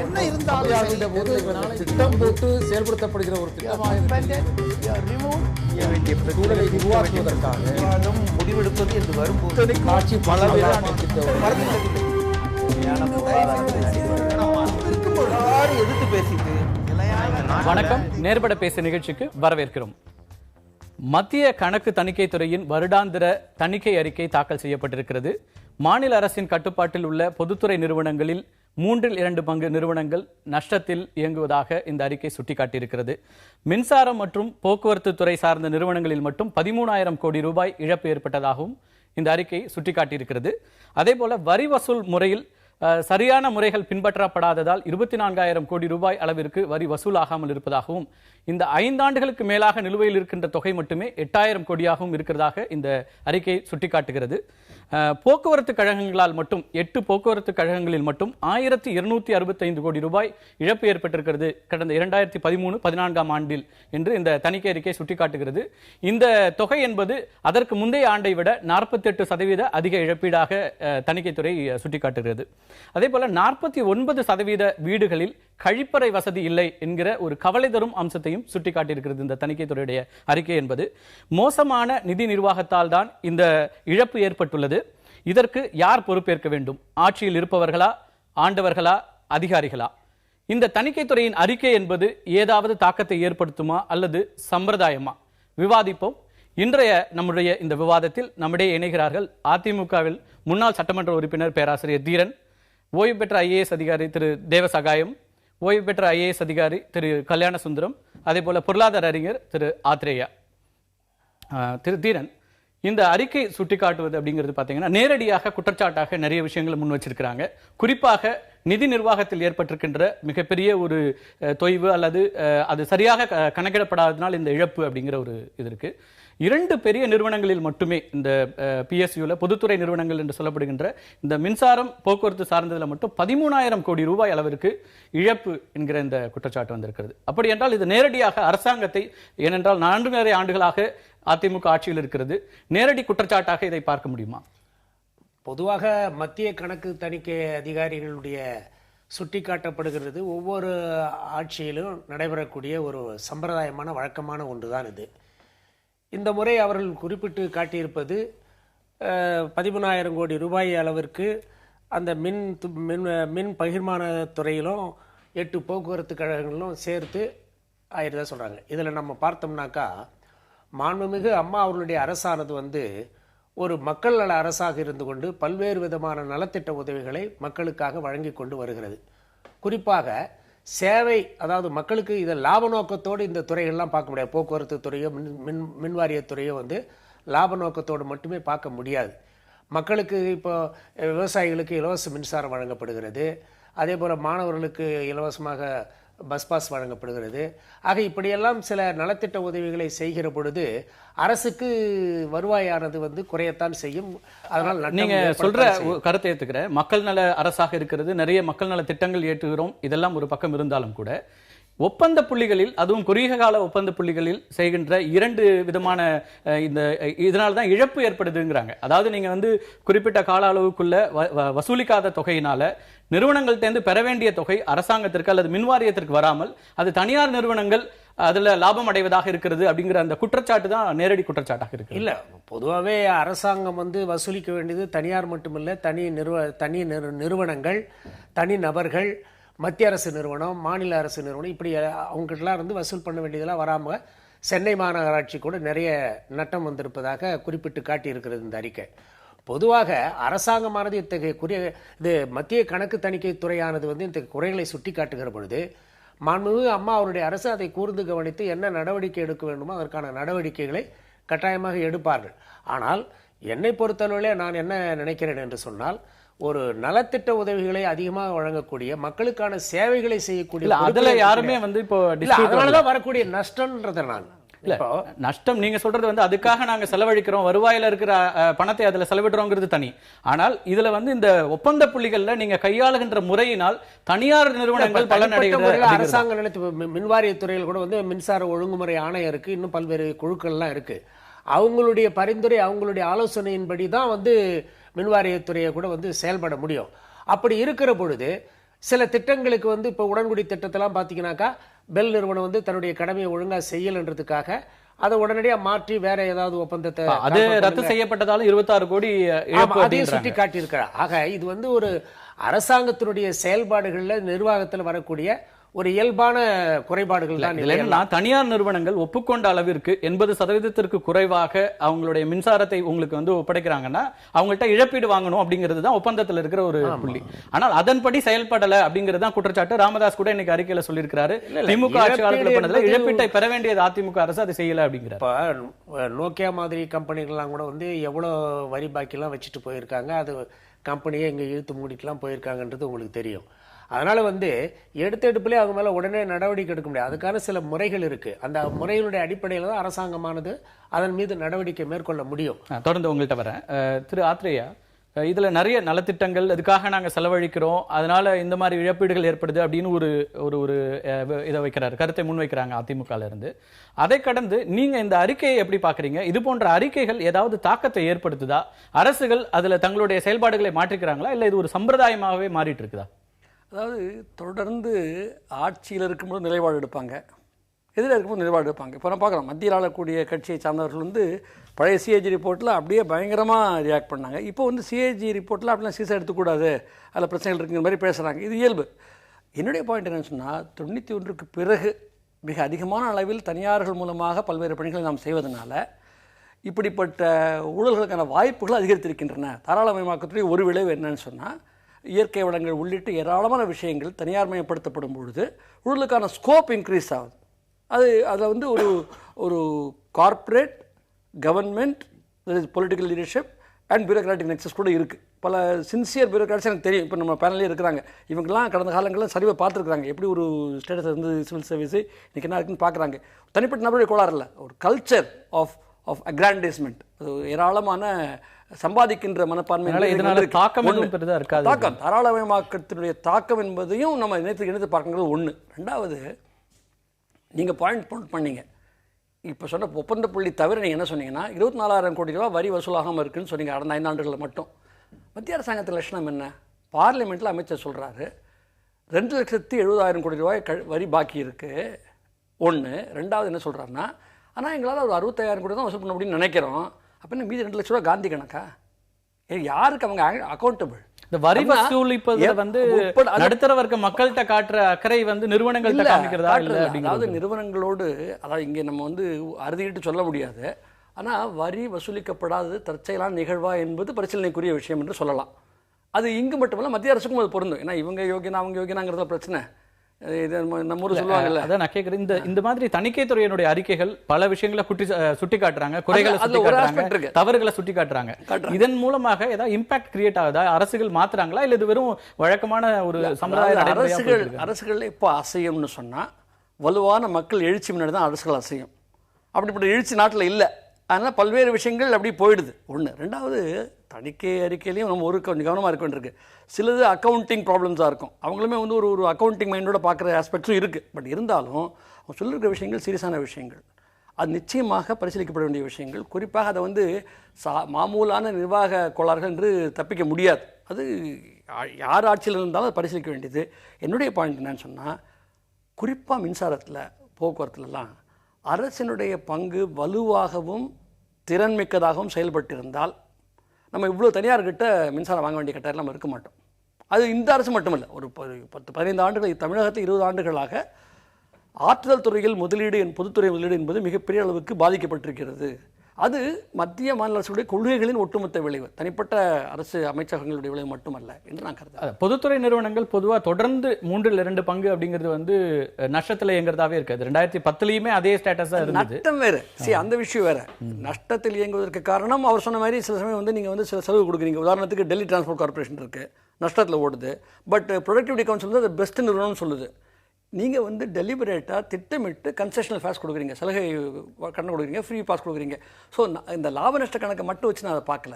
என்ன இருந்தாலும் திட்டம் போட்டு செயல்படுத்தப்படுகிற ஒரு சூழலை உருவாக்குவதற்காக முடிவெடுப்பது என்று வரும்போது காட்சி பல எதிர்த்து பேசிட்டு. வணக்கம், நேர்பட பேச நிகழ்ச்சிக்கு வரவேற்கிறோம். மத்திய கணக்கு தணிக்கை துறையின் வருடாந்திர தணிக்கை அறிக்கை தாக்கல் செய்யப்பட்டிருக்கிறது. மாநில அரசின் கட்டுப்பாட்டில் உள்ள பொதுத்துறை நிறுவனங்களில் 2/3 நிறுவனங்கள் நஷ்டத்தில் இயங்குவதாக இந்த அறிக்கை சுட்டிக்காட்டியிருக்கிறது. மின்சாரம் மற்றும் போக்குவரத்து துறை சார்ந்த நிறுவனங்களில் மட்டும் 13,000 கோடி ரூபாய் இழப்பு ஏற்பட்டதாகவும் இந்த அறிக்கை சுட்டிக்காட்டியிருக்கிறது. அதேபோல வரி வசூல் முறையில் சரியான முறைகள் பின்பற்றப்படாததால் 24,000 கோடி ரூபாய் அளவிற்கு வரி வசூலாகாமல் இருப்பதாகவும், இந்த 5 ஆண்டுகளுக்கு மேலாக நிலுவையில் இருக்கின்ற தொகை மட்டுமே 8,000 கோடியாகவும் இருக்கிறதாக இந்த அறிக்கை சுட்டிக்காட்டுகிறது. போக்குவரத்து கழகங்களால் மட்டும் 8 போக்குவரத்து கழகங்களில் மட்டும் 1,265 கோடி ரூபாய் இழப்பு ஏற்பட்டிருக்கிறது கடந்த 2013-14 ஆண்டில் என்று இந்த தணிக்கை அறிக்கை சுட்டிக்காட்டுகிறது. இந்த தொகை என்பது அதற்கு முந்தைய ஆண்டை விட 48% அதிக இழப்பீடாக தணிக்கைத்துறை சுட்டிக்காட்டுகிறது. அதே போல 49% வீடுகளில் கழிப்பறை வசதி இல்லை என்கிற ஒரு கவலை தரும் அம்சத்தையும் சுட்டிக்காட்டியிருக்கிறது இந்த தணிக்கைத்துறையுடைய அறிக்கை என்பது. மோசமான நிதி நிர்வாகத்தால் தான் இந்த இழப்பு ஏற்பட்டுள்ளது. இதற்கு யார் பொறுப்பேற்க வேண்டும்? ஆட்சியில் இருப்பவர்களா, ஆண்டவர்களா, அதிகாரிகளா? இந்த தணிக்கைத்துறையின் அறிக்கை என்பது ஏதாவது தாக்கத்தை ஏற்படுத்துமா அல்லது சம்பிரதாயமா? விவாதிப்போம். இன்றைய நம்முடைய இந்த விவாதத்தில் நம்முடைய இணைகிறார்கள் அதிமுகவில் முன்னாள் சட்டமன்ற உறுப்பினர் பேராசிரியர் தீரன், ஓய்வு பெற்ற IAS அதிகாரி திரு தேவசகாயம், ஓய்வு பெற்ற IAS அதிகாரி திரு கல்யாண சுந்தரம், அதே போல பொருளாதார அறிஞர் திரு ஆத்ரேயா. திரு தீரன், இந்த அறிக்கை சுட்டிக்காட்டுவது அப்படிங்கிறது பார்த்தீங்கன்னா நேரடியாக குற்றச்சாட்டாக நிறைய விஷயங்களை முன் வச்சிருக்கிறாங்க. குறிப்பாக நிதி நிர்வாகத்தில் ஏற்பட்டிருக்கின்ற மிகப்பெரிய ஒரு தொய்வு அல்லது அது சரியாக கணக்கிடப்படாதனால் இந்த இழப்பு அப்படிங்கிற ஒரு இது இருக்கு. 2 பெரிய நிறுவனங்களில் மட்டுமே இந்த PSUல பொதுத்துறை நிறுவனங்கள் என்று சொல்லப்படுகின்ற இந்த மின்சாரம் போக்குவரத்து சார்ந்ததில் மட்டும் 13,000 கோடி ரூபாய் அளவிற்கு இழப்பு என்கிற இந்த குற்றச்சாட்டு வந்திருக்கிறது. அப்படி என்றால் இது நேரடியாக அரசாங்கத்தை, ஏனென்றால் 4 ஆண்டுகளாக அதிமுக ஆட்சியில் இருக்கிறது, நேரடி குற்றச்சாட்டாக இதை பார்க்க முடியுமா? பொதுவாக மத்திய கணக்கு தணிக்கை அதிகாரிகளுடைய சுட்டிக்காட்டப்படுகிறது ஒவ்வொரு ஆட்சியிலும் நடைபெறக்கூடிய ஒரு சம்பிரதாயமான வழக்கமான ஒன்றுதான் இது. இந்த முறை அவர்கள் குறிப்பிட்டு காட்டியிருப்பது 13,000 கோடி ரூபாய் அளவிற்கு அந்த மின் பகிர்மான துறையிலும் 8 போக்குவரத்து கழகங்களிலும் சேர்த்து ஆயிரதா சொல்கிறாங்க. இதில் நம்ம பார்த்தோம்னாக்கா மாண்புமிகு அம்மா அவர்களுடைய அரசானது ஒரு மக்கள் நல அரசாக இருந்து கொண்டு பல்வேறு விதமான நலத்திட்ட உதவிகளை மக்களுக்காக வழங்கி கொண்டு வருகிறது. குறிப்பாக சேவை, அதாவது மக்களுக்கு இதை லாப நோக்கத்தோடு இந்த துறைகள்லாம் பார்க்க முடியாது. போக்குவரத்து துறையோ மின்வாரியத்துறையோ லாப நோக்கத்தோடு மட்டுமே பார்க்க முடியாது. மக்களுக்கு இப்போ விவசாயிகளுக்கு இலவச மின்சாரம் வழங்கப்படுகிறது. அதே போல் மாணவர்களுக்கு இலவசமாக பஸ் பாஸ் வழங்கப்படுகிறது. ஆக இப்படியெல்லாம் சில நலத்திட்ட உதவிகளை செய்கிற பொழுது அரசுக்கு வருவாயானது குறையத்தான் செய்யும். அதனால் நீங்க சொல்ற கருத்தை ஏத்துக்கிறேன். மக்கள் நல அரசாக இருக்கிறது, நிறைய மக்கள் நல திட்டங்கள் ஏற்றுகிறோம், இதெல்லாம் ஒரு பக்கம் இருந்தாலும் கூட ஒப்பந்த புள்ளிகளில், அதுவும் குறுகிய கால ஒப்பந்த புள்ளிகளில் செய்கின்ற 2 விதமான இதனால்தான் இழப்பு ஏற்படுதுங்கிறாங்க. அதாவது நீங்க குறிப்பிட்ட கால அளவுக்குள்ள வசூலிக்காத தொகையினால நிறுவனங்கள்டேந்து பெற வேண்டிய தொகை அரசாங்கத்திற்கு அல்லது மின்வாரியத்திற்கு வராமல் அது தனியார் நிறுவனங்கள் அதுல லாபம் அடைவதாக இருக்கிறது அப்படிங்கிற அந்த குற்றச்சாட்டு தான் நேரடி குற்றச்சாட்டாக இருக்கு. இல்ல, பொதுவாகவே அரசாங்கம் வசூலிக்க வேண்டியது தனியார் மட்டுமில்லை, தனி நிறுவனங்கள், தனி நபர்கள், மத்திய அரசு நிறுவனம், மாநில அரசு நிறுவனம், இப்படி அவங்ககிட்டலாம் வசூல் பண்ண வேண்டியதெல்லாம் வராமல் சென்னை மாநகராட்சி கூட நிறைய நட்டம் வந்திருப்பதாக குறிப்பிட்டு காட்டியிருக்கிறது இந்த அறிக்கை. பொதுவாக அரசாங்கமானது இது மத்திய கணக்கு தணிக்கை துறையானது இந்த குறைகளை சுட்டி காட்டுகிற பொழுது மாண்புமிகு அம்மா அவருடைய அரசு அதை கூர்ந்து கவனித்து என்ன நடவடிக்கை எடுக்க வேண்டுமோ அதற்கான நடவடிக்கைகளை கட்டாயமாக எடுப்பார்கள். ஆனால் என்னை பொறுத்தளவிலே நான் என்ன நினைக்கிறேன் என்று சொன்னால், ஒரு நலத்திட்ட உதவிகளை அதிகமாக வழங்கக்கூடிய மக்களுக்கான சேவைகளை செய்யக்கூடிய அதுல யாருமே இப்போ அதனாலதான் வரக்கூடிய நஷ்டம்ன்றதை நான் நஷ்டம் நீங்க சொல்றது அதுக்காக நாங்க செலவழிக்கிறோம், வருவாயில இருக்கிற பணத்தை அதுல செலவிடுறோங்கிறது தனி. ஆனால் இதுல இந்த ஒப்பந்த புள்ளிகள்ல நீங்க கையாளுகின்ற முறையினால் தனியார் நிறுவனங்கள் பலன் அடைகிறது. அரசாங்கம் நினைத்து மின்வாரிய துறையில் கூட மின்சார ஒழுங்குமுறை ஆணையம் இருக்கு, இன்னும் பல்வேறு குழுக்கள்லாம் இருக்கு. அவங்களுடைய பரிந்துரை, அவங்களுடைய ஆலோசனையின்படி தான் மின்வாரியத்துறையை கூட செயல்பட முடியும். அப்படி இருக்கிற பொழுது சில திட்டங்களுக்கு வந்து இப்போ உடன்குடி திட்டத்தெல்லாம் பார்த்தீங்கன்னாக்கா பெல் நிறுவனம் வந்து தன்னுடைய கடமையை ஒழுங்காக செய்யலைன்றதுக்காக அதை உடனடியாக மாற்றி வேற ஏதாவது ஒப்பந்தத்தை அது ரத்து செய்யப்பட்டதால 26 கோடி அதையும் சுட்டி காட்டியிருக்கிறார். ஆக இது வந்து ஒரு அரசாங்கத்தினுடைய செயல்பாடுகளில் நிர்வாகத்தில் வரக்கூடிய ஒரு இயல்பான குறைபாடுகள் தான். தனியார் நிறுவனங்கள் ஒப்புக்கொண்ட அளவிற்கு 80% குறைவாக அவங்களுடைய மின்சாரத்தை உங்களுக்கு வந்து ஒப்படைக்கிறாங்கன்னா அவங்கள்ட்ட இழப்பீடு வாங்கணும் அப்படிங்கிறது தான் ஒப்பந்தத்தில் இருக்கிற ஒரு புள்ளி. ஆனால் அதன்படி செயல்படல அப்படிங்கிறது தான் குற்றச்சாட்டு. ராமதாஸ் கூட இன்னைக்கு அறிக்கையில சொல்லியிருக்காரு, திமுக ஆட்சி காலத்தில் பண்ணதுல இழப்பீட்டை பெற வேண்டியது அதிமுக அரசு அதை செய்யல அப்படிங்கிறார். இப்ப நோக்கியா மாதிரி கம்பெனிகள்லாம் கூட வந்து எவ்வளவு வரி பாக்கிலாம் வச்சுட்டு போயிருக்காங்க, அது கம்பெனியை இங்க இழுத்து மூடிட்டுலாம் போயிருக்காங்கன்றது உங்களுக்கு தெரியும். அதனால வந்து எடுத்தெடுப்புலேயே அவங்க மேல உடனே நடவடிக்கை எடுக்க முடியாது. அதுக்கான சில முறைகள் இருக்கு. அந்த முறைகளுடைய அடிப்படையில் தான் அரசாங்கமானது அதன் மீது நடவடிக்கை மேற்கொள்ள முடியும். தொடர்ந்து உங்கள்கிட்ட வரேன். திரு ஆத்ரேயா, இதுல நிறைய நலத்திட்டங்கள் அதுக்காக நாங்க செலவழிக்கிறோம், அதனால இந்த மாதிரி இழப்பீடுகள் ஏற்படுது அப்படின்னு ஒரு ஒரு இதை வைக்கிறாரு, கருத்தை முன்வைக்கிறாங்க அதிமுகல இருந்து. அதை கடந்து நீங்க இந்த அறிக்கையை எப்படி பாக்குறீங்க? இது போன்ற அறிக்கைகள் ஏதாவது தாக்கத்தை ஏற்படுத்துதா? அரசுகள் அதுல தங்களுடைய செயல்பாடுகளை மாற்றிக்கிறாங்களா, இல்ல இது ஒரு சம்பிரதாயமாகவே மாறிட்டு இருக்குதா? அதாவது தொடர்ந்து ஆட்சியில் இருக்கும்போது நிலைப்பாடு எடுப்பாங்க, எதிராக இருக்கும்போது நிலைப்பாடு எடுப்பாங்க. இப்போ நான் பார்க்குறோம், மத்தியில் ஆளக்கூடிய கட்சியை சார்ந்தவர்கள் வந்து பழைய சிஏஜி ரிப்போர்ட்டில் அப்படியே பயங்கரமாக ரியாக்ட் பண்ணாங்க. இப்போ வந்து சிஏஜி ரிப்போர்ட்டில் அப்படிலாம் சீசா எடுத்துக்கூடாது, அதில் பிரச்சனைகள் இருக்குங்கிற மாதிரி பேசுகிறாங்க. இது இயல்பு. என்னுடைய பாயிண்ட் என்னன்னு சொன்னால், 91க்கு பிறகு மிக அதிகமான அளவில் தனியார்கள் மூலமாக பல்வேறு பணிகளை நாம் செய்வதனால இப்படிப்பட்ட ஊழல்களுக்கான வாய்ப்புகள் அதிகரித்திருக்கின்றன. தாராளமயமாக்கத்துடைய ஒரு விளைவு என்னன்னு சொன்னால், இயற்கை வளங்கள் உள்ளிட்ட ஏராளமான விஷயங்கள் தனியார் மயப்படுத்தப்படும் பொழுது ஊழலுக்கான ஸ்கோப் இன்க்ரீஸ் ஆகுது. அதில் வந்து ஒரு corporate government political leadership and bureaucratic nexus கூட இருக்குது. பல சின்சியர் பியூரோக்ராட்ஸ் எனக்கு தெரியும், இப்போ நம்ம பேனலே இருக்கிறாங்க. இவங்கெல்லாம் கடந்த காலங்களில் சரிவாக பார்த்துருக்குறாங்க, எப்படி ஒரு ஸ்டேட்டஸ் இருந்து சிவில் சர்வீஸு இன்றைக்கி என்ன இருக்குன்னு பார்க்குறாங்க. தனிப்பட்ட நபருடைய கோளாறு இல்லை, ஒரு கல்ச்சர் ஆஃப் அக்ராண்டேஸ்மெண்ட், அது ஏராளமான சம்பாதிக்கின்ற மனப்பான்மை. தாக்கம் தாராளமயமாக்கத்தினுடைய தாக்கம் என்பதையும் நம்ம இணைத்து பார்க்கறது ஒன்று. ரெண்டாவது, நீங்கள் பாயிண்ட் பண்ணீங்க, இப்போ சொன்ன ஒப்பந்த புள்ளி தவிர நீங்கள் என்ன சொன்னீங்கன்னா 24,000 கோடி ரூபா வரி வசூலாகாமல் இருக்குன்னு சொன்னீங்க கடந்த 5 ஆண்டுகளில் மட்டும். மத்திய அரசாங்கத்தின் லட்சணம் என்ன? பார்லிமெண்ட்டில் அமைச்சர் சொல்கிறாரு 2,70,000 கோடி ரூபாய் வரி பாக்கி இருக்குது. ஒன்று. ரெண்டாவது என்ன சொல்கிறாருன்னா, ஆனால் எங்களால் ஒரு 65,000 கோடி தான் வசூல் பண்ண முடியும்னு நினைக்கிறோம். அப்போ என்ன மீதி 2 லட்ச ரூபா காந்தி கணக்கா? யாருக்கு அவங்க அக்கௌண்டபிள்? இந்த வரி வசூலிப்பது வந்து நடுத்தர வர்க்க மக்கள்கிட்ட காட்டுற அக்கறை வந்து நிறுவனங்கள்ட்ட காமிக்கிறதா இல்லை? அதாவது நிறுவனங்களோடு, அதாவது இங்கே நம்ம வந்து அறுதிட்டு சொல்ல முடியாது. ஆனால் வரி வசூலிக்கப்படாதது தற்செயலான நிகழ்வா என்பது பரிசீலனைக்குரிய விஷயம் என்று சொல்லலாம். அது இங்கு மட்டுமல்ல, மத்திய அரசுக்கும் அது பொருந்தும். ஏன்னா இவங்க யோகினா அவங்க யோகினாங்கிறத பிரச்சனை. நம்ம ஊர் சொல்லுவாங்கல்ல, அதான் நான் கேட்குறேன். இந்த மாதிரி தணிக்கை துறையினுடைய அறிக்கைகள் பல விஷயங்களை சுட்டி காட்டுறாங்க, குறைகளை சுட்டி காட்டுறாங்க, தவறுகளை சுட்டி காட்டுறாங்க. இதன் மூலமாக ஏதாவது இம்பாக்ட் கிரியேட் ஆகுதா? அரசுகள் மாத்துறாங்களா, இல்ல இது வெறும் வழக்கமான ஒரு சம்பிரதாய? அரசுகள் இப்போ அசையும்னு சொன்னா வலுவான மக்கள் எழுச்சி முன்னாடி தான் அரசுகள் அசையும். அப்படிப்பட்ட எழுச்சி நாட்டில் இல்லை. அதனால் பல்வேறு விஷயங்கள் அப்படி போயிடுது. ஒன்று. ரெண்டாவது, தணிக்கை அறிக்கையிலையும் நம்ம கொஞ்சம் கவனமாக இருக்க வேண்டியிருக்கு. சிலது அக்கௌண்டிங் ப்ராப்ளம்ஸாக இருக்கும், அவங்களுமே வந்து ஒரு அக்கௌண்டிங் மைண்டோட பார்க்குற ஆஸ்பெக்ட்ஸும் இருக்குது. பட் இருந்தாலும் அவங்க சொல்லியிருக்கிற விஷயங்கள் சீரியஸான விஷயங்கள், அது நிச்சயமாக பரிசீலிக்கப்பட வேண்டிய விஷயங்கள். குறிப்பாக அதை வந்து மாமூலான நிர்வாக கோளாறுகள் என்று தப்பிக்க முடியாது. அது யார் ஆட்சியில் இருந்தாலும் அதை பரிசீலிக்க வேண்டியது. என்னுடைய பாயிண்ட் என்னன்னு சொன்னால், குறிப்பாக மின்சாரத்தில், போக்குவரத்துலலாம் அரசினுடைய பங்கு வலுவாகவும் திறன்மிக்கதாகவும் செயல்பட்டிருந்தால் நம்ம இவ்வளோ தனியார்கிட்ட மின்சாரம் வாங்க வேண்டிய கட்டாயம் நம்ம இருக்க மாட்டோம். அது இந்த அரசு மட்டுமல்ல, ஒரு 10-15 ஆண்டுகள், தமிழகத்தில் 20 ஆண்டுகளாக ஆற்றுதல் துறையில் முதலீடு, பொதுத்துறை முதலீடு என்பது மிகப்பெரிய அளவுக்கு பாதிக்கப்பட்டிருக்கிறது. அது மத்திய மாநில அரசுடைய கொள்கைகளின் ஒட்டுமொத்த விளைவு, தனிப்பட்ட அரசு அமைச்சகங்களுடைய விளைவு மட்டுமல்ல என்று நான் கருதுகிறேன். பொதுத்துறை நிறுவனங்கள் பொதுவாக தொடர்ந்து 3/2 பங்கு அப்படிங்கிறது வந்து நஷ்டத்தில் இயங்குறதாவே இருக்காது. 2010லயுமே அதே ஸ்டேட்டஸா இருந்தது. நஷ்டம் வேற, அந்த விஷயம் வேற. நஷ்டத்தில் இயங்குவதற்கு காரணம் அவர் சொன்ன மாதிரி சில சமயம் வந்து நீங்கள் வந்து சில செலவு கொடுக்குறீங்க. உதாரணத்துக்கு டெல்லி டிரான்ஸ்போர்ட் கார்பரேஷன் இருக்குது, நஷ்டத்தில் ஓடுது. பட் ப்ரொடக்டிவிட்டி கவுன்சில் வந்து பெஸ்ட் நிறுவனம்னு சொல்லுது. நீங்கள் வந்து டெலிபரேட்டாக திட்டமிட்டு கன்செஷனல் ஃபேஸ் கொடுக்குறீங்க, சலுகை கடன் கொடுக்குறீங்க, ஃப்ரீ பாஸ் கொடுக்குறீங்க. ஸோ இந்த லாப நஷ்ட கணக்கை மட்டும் வச்சு நான் அதை பார்க்கல.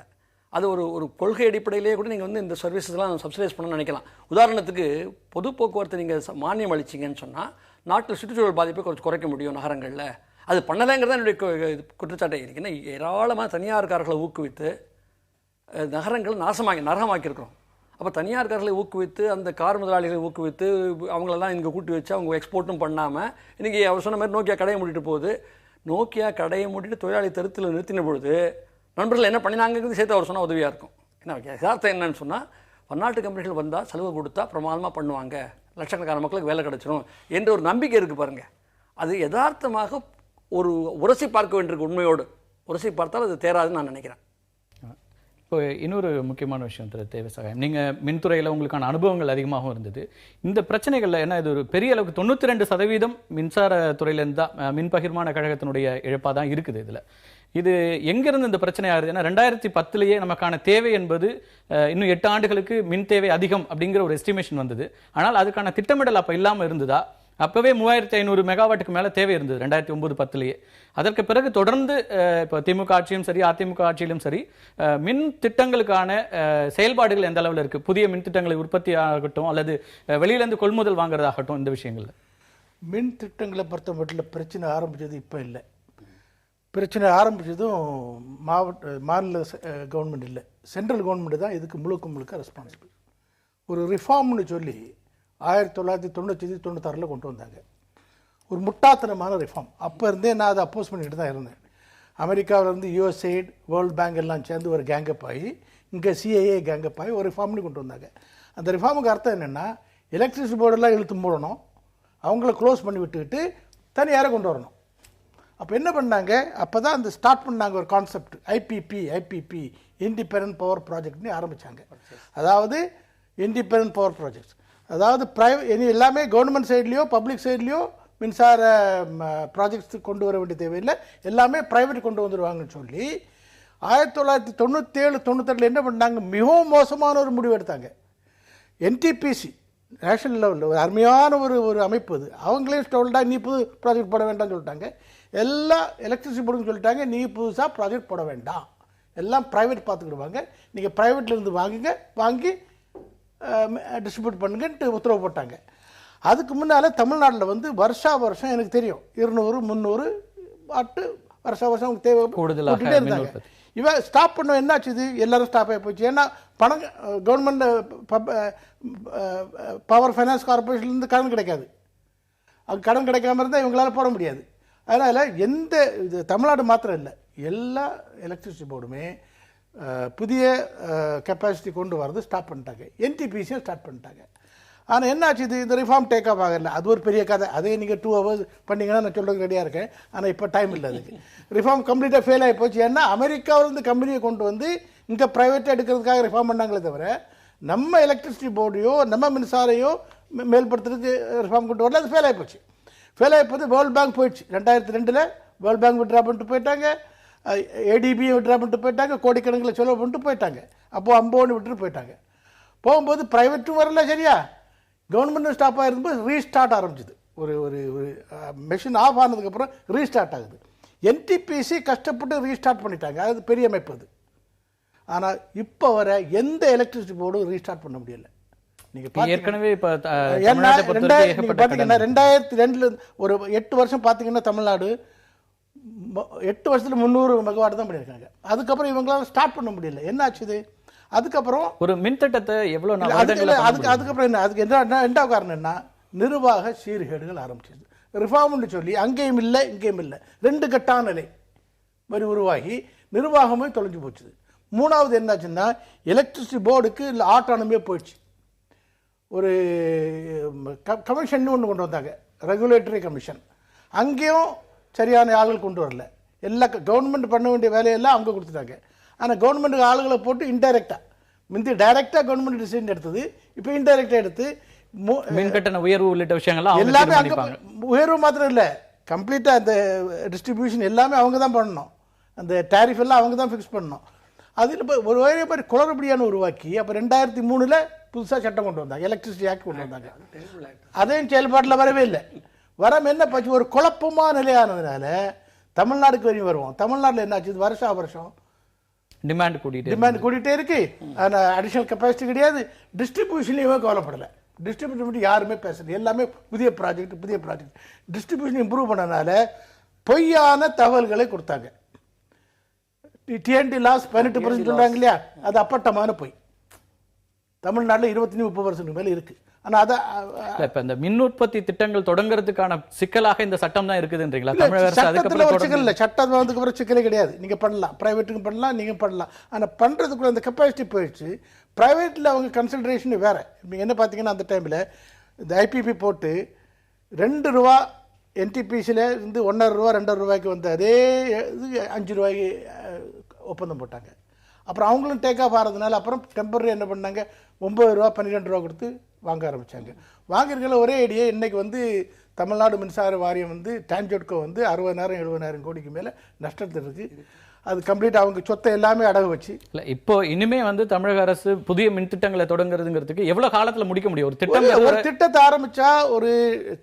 அது ஒரு கொள்கை அடிப்படையிலேயே கூட நீங்கள் வந்து இந்த சர்வீஸஸ்லாம் சப்சிடைஸ் பண்ணணும்னு நினைக்கலாம். உதாரணத்துக்கு பொது போக்குவரத்து நீங்கள் மானியம் அளிச்சிங்கன்னு சொன்னால் நாட்டில் சுற்றுச்சூழல் பாதிப்பை கொஞ்சம் குறைக்க முடியும் நகரங்களில். அது பண்ணலைங்கிறது தான் என்னுடைய குற்றச்சாட்டை இருக்குன்னா, ஏராளமான தனியார்காரர்களை ஊக்குவித்து நகரங்களை நரகமாக்கியிருக்கிறோம். அப்போ தனியார்காரர்களை ஊக்குவித்து அந்த கார் முதலாளிகளை ஊக்குவித்து அவங்களெல்லாம் இங்கே கூட்டி வச்சு அவங்க எக்ஸ்போர்ட்டும் பண்ணாமல் இன்றைக்கி அவர் சொன்ன மாதிரி நோக்கியா கடையை மூடிட்டு போகுது. நோக்கியா கடையை மூடிட்டு தொழிலாளி தெருத்தில் நிறுத்தின பொழுது நண்பர்கள் என்ன பண்ணினாங்கிறது சேர்த்து அவர் சொன்னால் உதவியாக இருக்கும். ஏன்னா யதார்த்தம் என்னன்னு சொன்னால் பன்னாட்டு கம்பெனிகள் வந்தால் செலவு கொடுத்தா பிரமாதமாக பண்ணுவாங்க, லட்சக்கணக்கான மக்களுக்கு வேலை கிடைச்சிடும் என்ற ஒரு நம்பிக்கை இருக்குது பாருங்கள். அது யதார்த்தமாக ஒரு உரசி பார்க்க வேண்டியிருக்கு. உண்மையோடு உரசி பார்த்தால் அது தேராதுன்னு நான் நினைக்கிறேன். இப்போ இன்னொரு முக்கியமான விஷயம் தேவசகாயம், நீங்கள் மின்துறையில் உங்களுக்கான அனுபவங்கள் அதிகமாகவும் இருந்தது. இந்த பிரச்சனைகளில் என்ன இது ஒரு பெரிய அளவுக்கு 92% மின்சாரத்துறையிலேருந்து தான் மின் பகிர்மான கழகத்தினுடைய இழப்பாக தான் இருக்குது. இது எங்கிருந்து இந்த பிரச்சனை ஆகுது? ஏன்னா 2010 நமக்கான தேவை என்பது இன்னும் 8 ஆண்டுகளுக்கு மின் தேவை அதிகம் அப்படிங்கிற ஒரு எஸ்டிமேஷன் வந்தது. ஆனால் அதுக்கான திட்டமிடல் அப்போ இல்லாமல் இருந்ததா? அப்பவே 3500 மெகாவாட்டுக்கு மேல தேவை இருந்தது 2009-10. அதற்கு பிறகு தொடர்ந்து இப்போ திமுக ஆட்சியும் சரி அதிமுக ஆட்சியிலும் சரி மின் திட்டங்களுக்கான செயல்பாடுகள் எந்த அளவில் இருக்கு? புதிய மின் திட்டங்களை உற்பத்தி ஆகட்டும் அல்லது வெளியிலேருந்து கொள்முதல் வாங்குறதாகட்டும், இந்த விஷயங்கள்ல மின் திட்டங்களை பொறுத்த மட்டும் பிரச்சனை ஆரம்பிச்சது இப்போ இல்லை. பிரச்சனை ஆரம்பிச்சதும் மாநில கவர்மெண்ட் இல்லை, சென்ட்ரல் கவர்மெண்ட் தான் இதுக்கு முழுக்க ரெஸ்பான்சிபிள். ஒரு ரிஃபார்ம்னு சொல்லி 1996-96 கொண்டு வந்தாங்க. ஒரு முட்டாத்தனமான ரிஃபார்ம். அப்போ இருந்தே நான் அதை அப்போஸ் பண்ணிட்டு தான் இருந்தேன். அமெரிக்காவிலேருந்து யுஎஸ்எய்ட், வேர்ல்டு பேங்க் எல்லாம் சேர்ந்து ஒரு கேங்கப் ஆகி இங்கே சிஐஏ கேங்கப் ஆகி ஒரு ரிஃபார்ம்னு கொண்டு வந்தாங்க. அந்த ரிஃபார்முக்கு அர்த்தம் என்னென்னா எலக்ட்ரிசிட்டி போர்டெல்லாம் இழுத்து மூடணும், அவங்கள க்ளோஸ் பண்ணி விட்டுக்கிட்டு தனியாரை கொண்டு வரணும். அப்போ என்ன பண்ணாங்க, அப்போ தான் அந்த ஸ்டார்ட் பண்ணாங்க ஒரு கான்செப்ட் ஐபிபி இண்டிபெண்டன்ட் பவர் ப்ராஜெக்ட்னு ஆரம்பித்தாங்க. அதாவது இண்டிபெண்டன்ட் பவர் ப்ராஜெக்ட்ஸ், அதாவது எல்லாமே கவர்மெண்ட் சைட்லேயோ பப்ளிக் சைட்லேயோ மின்சார ப்ராஜெக்ட்ஸ் கொண்டு வர வேண்டிய தேவையில்லை, எல்லாமே ப்ரைவேட் கொண்டு வந்துடுவாங்கன்னு சொல்லி 1997-98 என்ன பண்ணாங்க, மிகவும் மோசமான ஒரு முடிவு எடுத்தாங்க. என்டிபிசி நேஷனல் லெவலில் ஒரு அருமையான ஒரு அமைப்பு. அது அவங்களே சொல்லிட்டாங்க நீ புது ப்ராஜெக்ட் போட வேண்டாம்னு சொல்லிட்டாங்க. எல்லா எலக்ட்ரிசிட்டி போர்டுன்னு சொல்லிட்டாங்க நீ புதுசாக ப்ராஜெக்ட் போட வேண்டாம், எல்லாம் ப்ரைவேட் பார்த்துக்கிடுவாங்க, நீங்கள் ப்ரைவேட்லேருந்து வாங்கி டிஸ்ட்ரிபியூட் பண்ணுங்கன்ட்டு உத்தரவு போட்டாங்க. அதுக்கு முன்னால் தமிழ்நாட்டில் வருஷம் எனக்கு தெரியும் 200-300 வாட்டு வருஷம் தேவை போட்டுகிட்டே இருந்தாங்க. இவன் ஸ்டாப் பண்ண என்னாச்சு, இது எல்லாரும் ஸ்டாப் ஆகி போச்சு. ஏன்னா பணம் கவர்மெண்ட் பவர் ஃபைனான்ஸ் கார்பரேஷன்லேருந்து கடன் கிடைக்காது, அது கடன் கிடைக்காம இருந்தால் இவங்களால் போட முடியாது. அதனால் இது தமிழ்நாடு மாத்திரம் இல்லை, எல்லா எலக்ட்ரிசிட்டி போர்டுமே புதிய கெப்பாசிட்டி கொண்டு வரது ஸ்டார்ட் பண்ணிட்டாங்க, என்டிபிசியும் ஸ்டார்ட் பண்ணிட்டாங்க. ஆனால் என்னாச்சு, இந்த ரிஃபார்ம் டேக் ஆஃப் ஆகலை. அது ஒரு பெரிய கதை, அதே நீங்கள் 2 hours பண்ணிங்கன்னா நான் சொல்கிறது ரெடியாக இருக்கேன். ஆனால் இப்போ டைம் இல்லை, அதுக்கு ரிஃபார்ம் கம்ப்ளீட்டாக ஃபெயில் ஆகி போச்சு. ஏன்னா அமெரிக்காவிலேருந்து கம்பெனியை கொண்டு வந்து இங்கே ப்ரைவேட்டாக எடுக்கிறதுக்காக ரிஃபார்ம் பண்ணாங்களே தவிர நம்ம எலக்ட்ரிசிட்டி போர்டையோ நம்ம மின்சாரையோ மேல்படுத்துறதுக்கு ரிஃபார்ம் கொண்டு வரல. அது ஃபெயில் ஆகி போச்சு. ஃபெயில் ஆகி போது வேர்ல்டு பேங்க் போயிடுச்சு. 2002 வேர்ல்டு பேங்க் விட்ரா பண்ணிட்டு போயிட்டாங்க, ஏடிபியை விட்ரா பண்ணிட்டு போயிட்டாங்க, கோடிக்கணக்கில் செலவு பண்ணிட்டு போயிட்டாங்க. அப்போது அம்போன்னு விட்டுட்டு போயிட்டாங்க. போகும்போது ப்ரைவேட்டும் வரல, சரியா, கவர்மெண்ட்டும் ஸ்டாப் ஆகிருந்தபோது ரீஸ்டார்ட் ஆரம்பிச்சிது. ஒரு மெஷின் ஆஃப் ஆனதுக்கப்புறம் ரீஸ்டார்ட் ஆகுது. என்டிபிசி கஷ்டப்பட்டு ரீஸ்டார்ட் பண்ணிட்டாங்க, அது பெரிய அமைப்பு அது. ஆனால் இப்போ வர எந்த எலக்ட்ரிசிட்டி போர்டும் ரீஸ்டார்ட் பண்ண முடியல. நீங்கள் ஏற்கனவே இப்போ பார்த்தீங்கன்னா 2002 ஒரு 8 வருஷம் பார்த்தீங்கன்னா தமிழ்நாடு 8 வருஷத்தில் 300 மெகாவாட் தான் பண்ணியிருக்காங்க. அதுக்கப்புறம் இவங்களால ஸ்டார்ட் பண்ண முடியல. என்ன ஆச்சுது? அதுக்கப்புறம் ஒரு மின்திட்டத்தை எவ்வளோ அதுக்கப்புறம் என்ன, அதுக்கு என்ன காரணம் என்ன, நிர்வாக சீர்கேடுகள் ஆரம்பிச்சது. ரிஃபார்ம்னு சொல்லி அங்கேயும் இல்லை இங்கேயும் இல்லை, 2 கட்டான நிலை மாதிரி உருவாகி நிர்வாகமே தொலைஞ்சு போச்சுது. 3வது என்னாச்சுன்னா எலக்ட்ரிசிட்டி போர்டுக்கு இல்லை ஆட்டானமே போயிடுச்சு. ஒரு கமிஷன் ஒன்று கொண்டு வந்தாங்க, ரெகுலேட்டரி கமிஷன். அங்கேயும் சரியான ஆளுகள் கொண்டு வரல. எல்லா கவர்மெண்ட் பண்ண வேண்டிய வேலையெல்லாம் அவங்க கொடுத்துட்டாங்க. ஆனால் கவர்மெண்ட்டுக்கு ஆளுகளை போட்டு இன்டைரக்டாக, முந்தி டைரெக்டாக கவர்மெண்ட் டிசிஷன் எடுத்தது, இப்போ இன்டைரக்டாக எடுத்து மின்கட்டண உயர்வு உள்ளிட்ட விஷயங்கள்லாம் எல்லாமே அங்கே உயர்வு மாத்திரம் இல்லை, கம்ப்ளீட்டாக அந்த டிஸ்ட்ரிபியூஷன் எல்லாமே அவங்க தான் பண்ணணும், அந்த டேரிஃப் எல்லாம் அவங்க தான் ஃபிக்ஸ் பண்ணணும். அதில் இப்போ ஒரு ஒரே மாதிரி குளறுபடியான உருவாக்கி அப்போ 2003 புதுசாக சட்டம் கொண்டு வந்தாங்க, எலக்ட்ரிசிட்டி ஆக்ட் கொண்டு வந்தாங்க. அதையும் செயல்பாட்டில் வரவே இல்லை. வரம் என்ன பச்சு, ஒரு குழப்பமான நிலையானதுனால தமிழ்நாடுக்கு வரையும் வருவோம். தமிழ்நாட்டில் என்னாச்சு, வருஷம் டிமாண்ட் கூட்டிகிட்டே இருக்கு, ஆனால் அடிஷனல் கெப்பாசிட்டி கிடையாது. டிஸ்ட்ரிபியூஷன்லையுமே கவலைப்படலை, டிஸ்ட்ரிபியூஷன் யாருமே பேசல, எல்லாமே புதிய ப்ராஜெக்ட். டிஸ்ட்ரிபியூஷன் இம்ப்ரூவ் பண்ணனால பொய்யான தகவல்களை கொடுத்தாங்க. டிஎன்டி லாஸ் 18% சொல்றாங்க இல்லையா, அது அப்பட்டமான பொய். தமிழ்நாட்டில் 25-30% மேலே இருக்குது. ஆனால் அதை இப்ப இந்த மின் உற்பத்தி திட்டங்கள் தொடங்குறதுக்கான சிக்கலாக இந்த சட்டம் தான் இருக்குதுன்றீங்களா? தமிழக அரசு சட்டத்தில் அதுக்கப்புறம் ஒரு சிக்கல் இல்லை. சட்டம் வந்ததுக்கு அப்புறம் சிக்கலே கிடையாது. நீங்கள் பண்ணலாம், ப்ரைவேட்டுக்கும் பண்ணலாம், நீங்கள் பண்ணலாம். ஆனால் பண்ணுறதுக்குள்ள அந்த கெப்பாசிட்டி போயிடுச்சு. ப்ரைவேட்டில் அவங்க கன்சிடரேஷன் வேறு. நீங்கள் என்ன பார்த்தீங்கன்னா அந்த டைமில் இந்த ஐபிபி போட்டு ₹2 என்டிபிசியில் இருந்து ₹1.5 ₹2.5 வந்த அதே இது ₹5 ஒப்பந்தம் போட்டாங்க. அப்புறம் அவங்களும் டேக் ஆஃப் ஆகிறதுனால அப்புறம் டெம்பரரி என்ன பண்ணாங்க, ₹9 ₹12 கொடுத்து வாங்க ஆரம்பித்தாங்க. வாங்கியிருக்கல ஒரே ஐடியா. இன்றைக்கி வந்து தமிழ்நாடு மின்சார வாரியம் வந்து டான்ஜோட்கோ வந்து 60,000-70,000 கோடிக்கு மேலே நஷ்டத்தில் இருக்குது. அது கம்ப்ளீட் அவங்க சொத்தை எல்லாமே அடகு வச்சு இல்ல இப்போ இனிமே வந்து தமிழக அரசு புதிய மின் திட்டங்களை தொடங்குறதுங்கிறதுக்கு எவ்வளவு காலத்துல முடிக்க முடியும்? ஒரு திட்டம் ஒரு திட்டத்தை ஆரம்பிச்சா ஒரு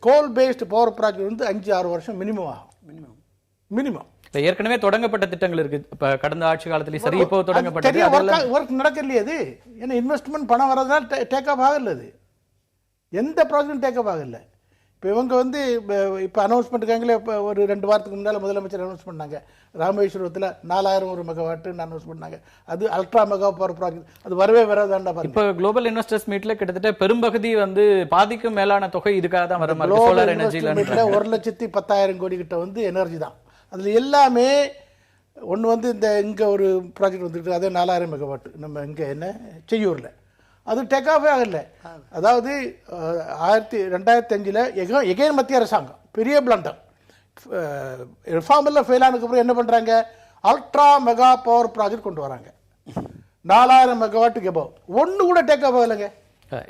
கோல் பேஸ்டு பவர் ப்ராஜெக்ட் வந்து 5-6 வருஷம் மினிமம் ஆகும். மினிமம். ஏற்கனவே தொடங்கப்பட்ட திட்டங்கள் இருக்கு. இப்ப கடந்த ஆட்சி காலத்திலேயே சரி, இப்போ தொடங்கப்பட்ட ஒர்க் நடக்கலையே அது. ஏன்னா இன்வெஸ்ட்மெண்ட் பணம் வரதுனால டேக் ஆஃப் ஆகல. அது எந்த ப்ராஜெக்டும் டேக் ஆஃப் ஆகல. இப்போ இவங்க வந்து இப்போ அனௌன்ஸ் பண்ணிருக்காங்களே. இப்போ ஒரு 2 வாரத்துக்கு முன்னால் முதலமைச்சர் அனௌன்ஸ் பண்ணாங்க, ராமேஸ்வரத்தில் 4000 மெகாவாட்டுன்னு அனௌன்ஸ் பண்ணாங்க. அது அல்ட்ரா மெகா பவர் ப்ராஜெக்ட். அது வரவே வராதாண்டா. இப்போ குளோபல் இன்வெஸ்டர்ஸ் மீட்ல கிட்டத்தட்ட பெரும்பகுதி வந்து பாதிக்கும் மேலான தொகை இதுக்காக தான் வர மாதிரி. சோலார் எனர்ஜில 1,10,000 கோடி கிட்ட வந்து எனர்ஜி தான். அதில் எல்லாமே ஒன்று வந்து இந்த இங்கே ஒரு ப்ராஜெக்ட் வந்துருக்கு, அதே 4000 மெகாவாட் நம்ம இங்கே என்ன செய்யூரில். அது டேக் ஆஃபே ஆகலை. அதாவது 2005 எகைன் மத்திய அரசாங்கம் பெரிய பிளண்டர் ரிஃபார்மில் ஃபெயில் ஆனதுக்கப்புறம் என்ன பண்ணுறாங்க, அல்ட்ரா மெகா பவர் ப்ராஜெக்ட் கொண்டு வராங்க. 4000 மெகாவாட்டுக்கு எபோவ். ஒன்று கூட டேக் ஆஃப் ஆகலைங்க.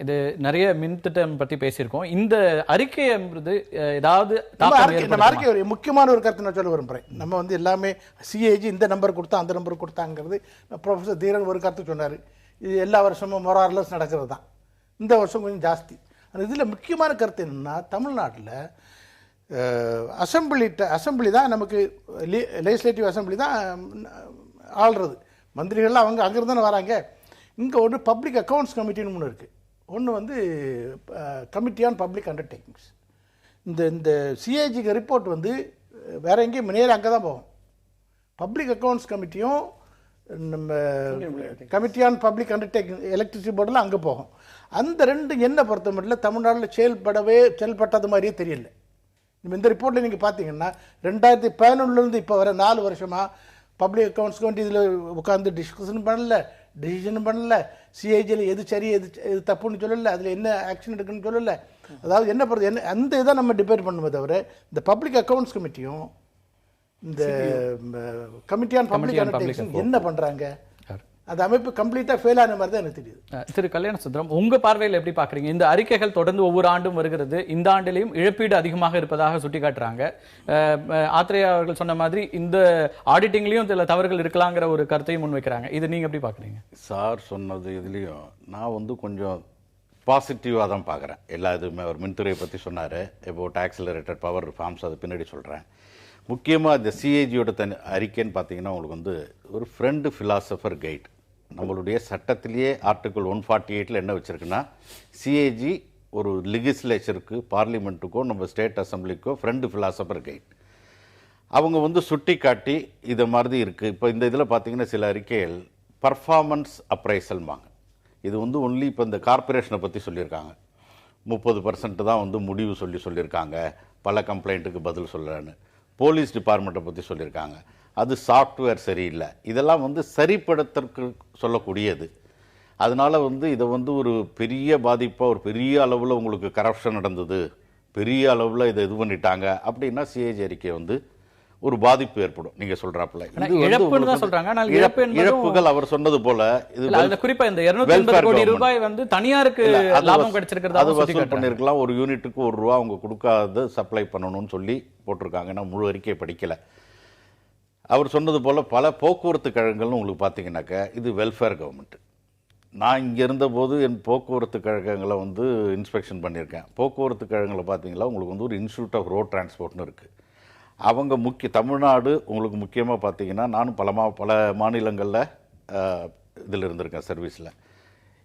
இது நிறைய மின் திட்டம் பற்றி பேசியிருக்கோம். இந்த அறிக்கை என்பது ஏதாவது நம்ம அறிக்கை ஒரு முக்கியமான ஒரு கருத்து நான் சொல்ல விரும்புகிறேன். நம்ம வந்து எல்லாமே சிஏஜி இந்த நம்பர் கொடுத்தா அந்த நம்பர் கொடுத்தாங்கிறது ப்ரொஃபஸர் தீரன் ஒரு கருத்து சொன்னார். இது எல்லா வருஷமும் மொரார்லஸ் நடக்கிறது தான். இந்த வருஷம் கொஞ்சம் ஜாஸ்தி. ஆனால் இதில் முக்கியமான கருத்து என்னென்னா, தமிழ்நாட்டில் அசம்பிளி தான் நமக்கு லெஜிஸ்லேட்டிவ் அசம்பிளி தான் ஆள்றது. மந்திரிகள்லாம் அவங்க அங்கிருந்து தானே வராங்க. இங்கே ஒன்று பப்ளிக் அக்கௌண்ட்ஸ் கமிட்டின்னு ஒன்று இருக்குது, ஒன்று வந்து கமிட்டி ஆன் பப்ளிக் அண்டர்டேக்கிங்ஸ். இந்த சிஏஜிக்கு ரிப்போர்ட் வந்து வேற எங்கேயும் நேரம் அங்கே தான் போகும். பப்ளிக் அக்கௌண்ட்ஸ் கமிட்டியும் நம்ம committee on public undertaking electricity போர்டில் அங்கே போகும். அந்த ரெண்டு என்ன பொறுத்த மட்டும் தமிழ்நாட்டில் செயல்பட்டது மாதிரியே தெரியல. இந்த ரிப்போர்ட்டில் நீங்கள் பார்த்தீங்கன்னா 2011 இப்போ வர 4 வருஷமாக பப்ளிக் அக்கௌண்ட்ஸ் கமிட்டி இதில் உட்காந்து டிஸ்கஷன் பண்ணல, டிசிஷன் பண்ணல, சிஐஜியில் எது சரி எது தப்புன்னு சொல்லலை, அதில் என்ன ஆக்ஷன் எடுக்குன்னு சொல்லலை. அதாவது என்ன பொறுத்து என்ன அந்த இதை நம்ம டிபேட் பண்ணுமே தவிர இந்த பப்ளிக் அக்கௌண்ட்ஸ் கமிட்டியும் இந்த கமிட்டி ஆன் பப்ளிக் அண்டர்டேக்கிங் என்ன பண்ணுறாங்க, அந்த அமைப்பு கம்ப்ளீட்டாக ஃபெயில் ஆன மாதிரி தான் எனக்கு தெரியுது. திரு கல்யாண சுந்தரம், உங்க பார்வையில் எப்படி பாக்குறீங்க? இந்த அறிக்கைகள் தொடர்ந்து ஒவ்வொரு ஆண்டும் வருகிறது. இந்த ஆண்டிலையும் இழப்பீடு அதிகமாக இருப்பதாக சுட்டிக்காட்டுறாங்க. ஆத்ரேயா அவர்கள் சொன்ன மாதிரி இந்த ஆடிட்டிங்லயும் சில தவறுகள் இருக்கலாங்கிற ஒரு கருத்தையும் முன்வைக்கிறாங்க. இது நீங்க எப்படி பாக்குறீங்க? சார் சொன்னது இதுலேயும் நான் வந்து கொஞ்சம் பாசிட்டிவாக தான் பார்க்குறேன். எல்லா இதுவுமே ஒரு மின்துறையை பற்றி சொன்னார். இப்போ ஆக்சிலரேட்டட் பவர் ரிஃபார்ம்ஸ் அது பின்னாடி சொல்கிறேன். முக்கியமாக இந்த சிஏஜியோட அறிக்கைன்னு பார்த்தீங்கன்னா உங்களுக்கு வந்து ஒரு ஃப்ரெண்டு ஃபிலாசபர் கைட். நம்மளுடைய சட்டத்திலேயே ஆர்டிகிள் 148 என்ன வச்சுருக்குன்னா, சிஏஜி ஒரு லெகிஸ்லேச்சருக்கு, பார்லிமெண்ட்டுக்கோ நம்ம ஸ்டேட் அசம்பிளிக்கோ ஃப்ரெண்டு ஃபிலாசபர் கைட். அவங்க வந்து சுட்டி காட்டி இதை மாதிரி இருக்குது. இப்போ இந்த இதில் பார்த்தீங்கன்னா சில அறிக்கைகள் பர்ஃபார்மன்ஸ் அப்ரைசல்வாங்க. இது வந்து ஒன்லி இப்போ இந்த கார்பரேஷனை பற்றி சொல்லியிருக்காங்க. 30% தான் வந்து முடிவு சொல்லியிருக்காங்க, பல கம்ப்ளைண்ட்டுக்கு பதில் சொல்லலான்னு. போலீஸ் டிபார்ட்மெண்ட்டை பற்றி சொல்லியிருக்காங்க, அது சாஃப்ட்வேர் சரியில்லை. இதெல்லாம் வந்து சரிப்படுத்தற்கு சொல்லக்கூடியது. அதனால் வந்து இதை வந்து ஒரு பெரிய பாதிப்பாக, ஒரு பெரிய அளவில் உங்களுக்கு கரப்ஷன் நடந்தது, பெரிய அளவில் இதை இது பண்ணிட்டாங்க அப்படின்னா சிஏஜி அறிக்கை வந்து ஒரு பாதிப்பு ஏற்படும். நீங்க சொல்றாப்ல இழப்புகள் அவர் சொன்னது போல இது குறிப்பா இந்த 280 கோடி ரூபாய் வந்து தனியாருக்கு லாபம் கிடைச்சிருக்கிறது. அது வசூல் பண்ணிருக்கலாம். ஒரு யூனிட்டுக்கு ₹1 அவங்க கொடுக்காத சப்ளை பண்ணணும்னு சொல்லி போட்டிருக்காங்க. நான் முழு அறிக்கையை படிக்கல. அவர் சொன்னது போல பல போக்குவரத்து கழகங்கள்னு உங்களுக்கு பார்த்தீங்கன்னாக்க இது வெல்ஃபேர் கவர்மெண்ட். நான் இங்கே இருந்தபோது என் போக்குவரத்து கழகங்களை வந்து இன்ஸ்பெக்ஷன் பண்ணியிருக்கேன். போக்குவரத்து கழகங்களை பார்த்தீங்களா உங்களுக்கு வந்து ஒரு இன்ஸ்டியூட் ஆஃப் ரோட் டிரான்ஸ்போர்ட்னு இருக்குது. அவங்க தமிழ்நாடு உங்களுக்கு முக்கியமாக பார்த்தீங்கன்னா, நானும் பல மாநிலங்களில் இதில் இருந்திருக்கேன் சர்வீஸில்.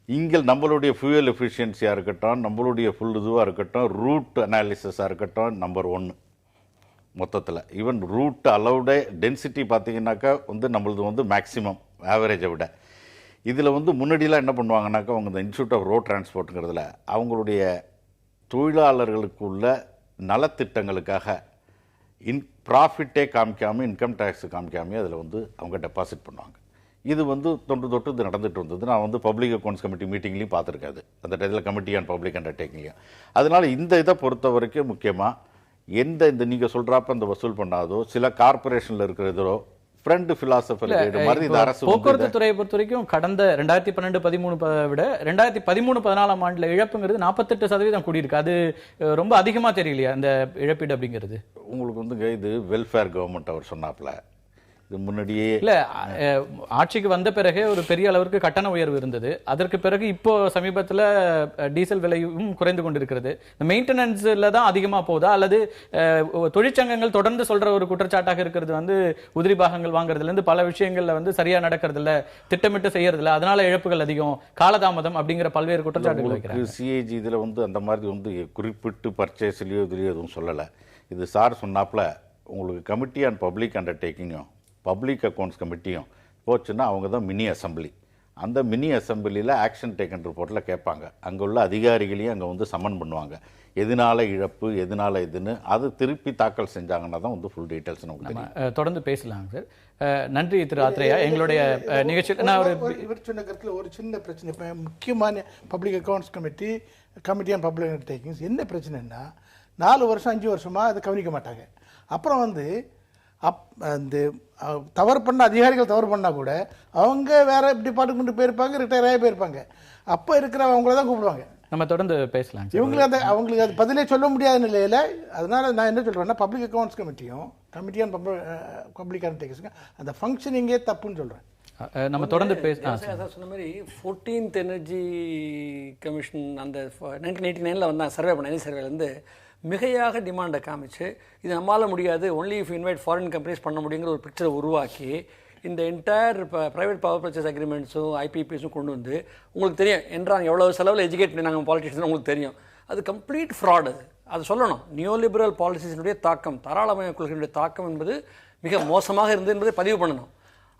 இங்கே நம்மளுடைய ஃபியூயல் எஃபிஷியன்சியாக இருக்கட்டும், நம்மளுடைய ஃபுல் இதுவாக இருக்கட்டும், ரூட் அனாலிசிஸாக இருக்கட்டும், நம்பர் 1 மொத்தத்தில். ஈவன் ரூட் அலௌடே டென்சிட்டி பார்த்தீங்கன்னாக்கா வந்து நம்மளது வந்து மேக்ஸிமம் ஆவரேஜை விட. இதில் வந்து முன்னாடியெல்லாம் என்ன பண்ணுவாங்கன்னாக்கா அவங்க இந்த இன்ஸ்டியூட் ஆஃப் ரோட் டிரான்ஸ்போர்ட்டுங்கிறதுல அவங்களுடைய தொழிலாளர்களுக்குள்ள நலத்திட்டங்களுக்காக ப்ராஃபிட்டே காமிக்காமல் இன்கம் டேக்ஸ் காமிக்காமல் அதில் வந்து அவங்க டெபாசிட் பண்ணுவாங்க. இது வந்து தொட்டு இது நடந்துட்டு இருந்தது. நான் வந்து பப்ளிக் அக்கௌண்ட்ஸ் கமிட்டி மீட்டிங்லையும் பார்த்துருக்காது, அந்த டயத்தில் கமிட்டி ஆன் பப்ளிக் அண்டர்டேக்கிங்லையும். அதனால் இந்த இதை பொறுத்த வரைக்கும் முக்கியமாக இந்த நீங்கள் சொல்கிறாப்ப இந்த வசூல் பண்ணாதோ சில கார்பரேஷனில் இருக்கிறதோ ஃப்ரெண்ட் ஃபிலாசபர் மாதிரி இந்த அரசு போக்குவரத்து துறையை பொறுத்த வரைக்கும் கடந்த 2012-13 விட 2013-14 ஆண்டுல இழப்புங்கிறது 48% கூடியிருக்கு. அது ரொம்ப அதிகமா தெரியலையா இந்த இழப்பீடு அப்படிங்கிறது? உங்களுக்கு வந்து இது வெல்ஃபேர் கவர்மெண்ட் அவர் சொன்னாப்ல, இது முன்னாடியே இல்ல ஆட்சிக்கு வந்த பிறகு ஒரு பெரிய அளவிற்கு கட்டண உயர்வு இருந்தது. அதற்கு பிறகு இப்போ சமீபத்தில் டீசல் விலையும் குறைந்து கொண்டிருக்கிறது. மெயின்டெனன்ஸ்ல தான் அதிகமா போகுதா அல்லது தொழிற்சங்கங்கள் தொடர்ந்து சொல்ற ஒரு குற்றச்சாட்டாக இருக்கிறது வந்து உதிரி பாகங்கள் வாங்குறதுல இருந்து பல விஷயங்கள்ல வந்து சரியா நடக்கிறது இல்ல, திட்டமிட்டு செய்யறது இல்ல, அதனால இழப்புகள் அதிகம், காலதாமதம் அப்படிங்கிற பல்வேறு குற்றச்சாட்டுகள் வைக்கிறாங்க. சிஏஜி இதுல வந்து அந்த மாதிரி வந்து குறிப்பிட்டு பர்ச்சேஸ்லயோ இதுலயோ எதுவும் சொல்லலை. இது சார் சொன்னாப்ல உங்களுக்கு கமிட்டி ஆன் பப்ளிக் அண்டர்டேக்கிங்கும் பப்ளிக் அக்கௌண்ட்ஸ் கமிட்டியும் போச்சுன்னா அவங்க தான் மினி அசம்பிளி. அந்த மினி அசம்பிளியில் ஆக்ஷன் டேக்கன் ரிப்போர்ட்டில் கேட்பாங்க. அங்கே உள்ள அதிகாரிகளையும் அங்கே வந்து சம்மன் பண்ணுவாங்க, எதனால இழப்பு எதனால இதுன்னு. அது திருப்பி தாக்கல் செஞ்சாங்கன்னா தான் வந்து ஃபுல் டீட்டெயில்ஸ் நமக்கு தெரியும். தொடர்ந்து பேசலாங்க சார். நன்றி திரு ஆத்ரேயா. எங்களுடைய நிகழ்ச்சியில் நான் இவர் சொன்ன கருத்தில் ஒரு சின்ன பிரச்சனை. இப்போ முக்கியமான public accounts committee on public undertakings என்ன பிரச்சனைன்னா 4 வருஷம் 5 வருஷமாக அதை கவனிக்க மாட்டாங்க. அப்புறம் வந்து அந்த தவறு பண்ண அதிகாரிகள் தவறு பண்ணால் கூட அவங்க வேற டிபார்ட்மெண்ட் போயிருப்பாங்க, ரிட்டையர் ஆகி போயிருப்பாங்க. அப்போ இருக்கிறவங்கள தான் கூப்பிடுவாங்க. நம்ம தொடர்ந்து பேசலாம். அவங்களுக்கு அது பதிலே சொல்ல முடியாத நிலையில். அதனால நான் என்ன சொல்கிறேன்னா பப்ளிக் அக்கௌண்ட்ஸ் கமிட்டியும் கமிட்டி ஆன் பப்ளிக் அண்டர்டேக்கிங்ஸ் அந்த ஃபங்க்ஷனிங்கே தப்புன்னு சொல்கிறேன். நம்ம தொடர்ந்து சொன்ன மாதிரி 14th எனர்ஜி கமிஷன் அந்த 1989 வந்தாங்க சர்வே பண்ண எனர்ஜி சர்வேலேருந்து மிகையாக டிமாண்டை காமிச்சு இது நம்மளால் முடியாது, only if invite foreign companies பண்ண முடியுங்கிற ஒரு பிக்சரை உருவாக்கி இந்த என்டையர் இப்போ ப்ரைவேட் பவர் பர்ச்சேஸ் அக்ரிமெண்ட்ஸும் ஐபிபிஎஸும் கொண்டு வந்து உங்களுக்கு தெரியும் என்றாங்க எவ்வளோ செலவில் எஜுகேட் பண்ணாங்க பாலிட்டிஷியன் உங்களுக்கு தெரியும். அது கம்ப்ளீட் ஃப்ராட். அது சொல்லணும். நியோலிபரல் பாலிசிஸினுடைய தாக்கம், தாராளமய கொள்கையினுடைய தாக்கம் என்பது மிக மோசமாக இருந்தது என்பதை பதிவு பண்ணணும்.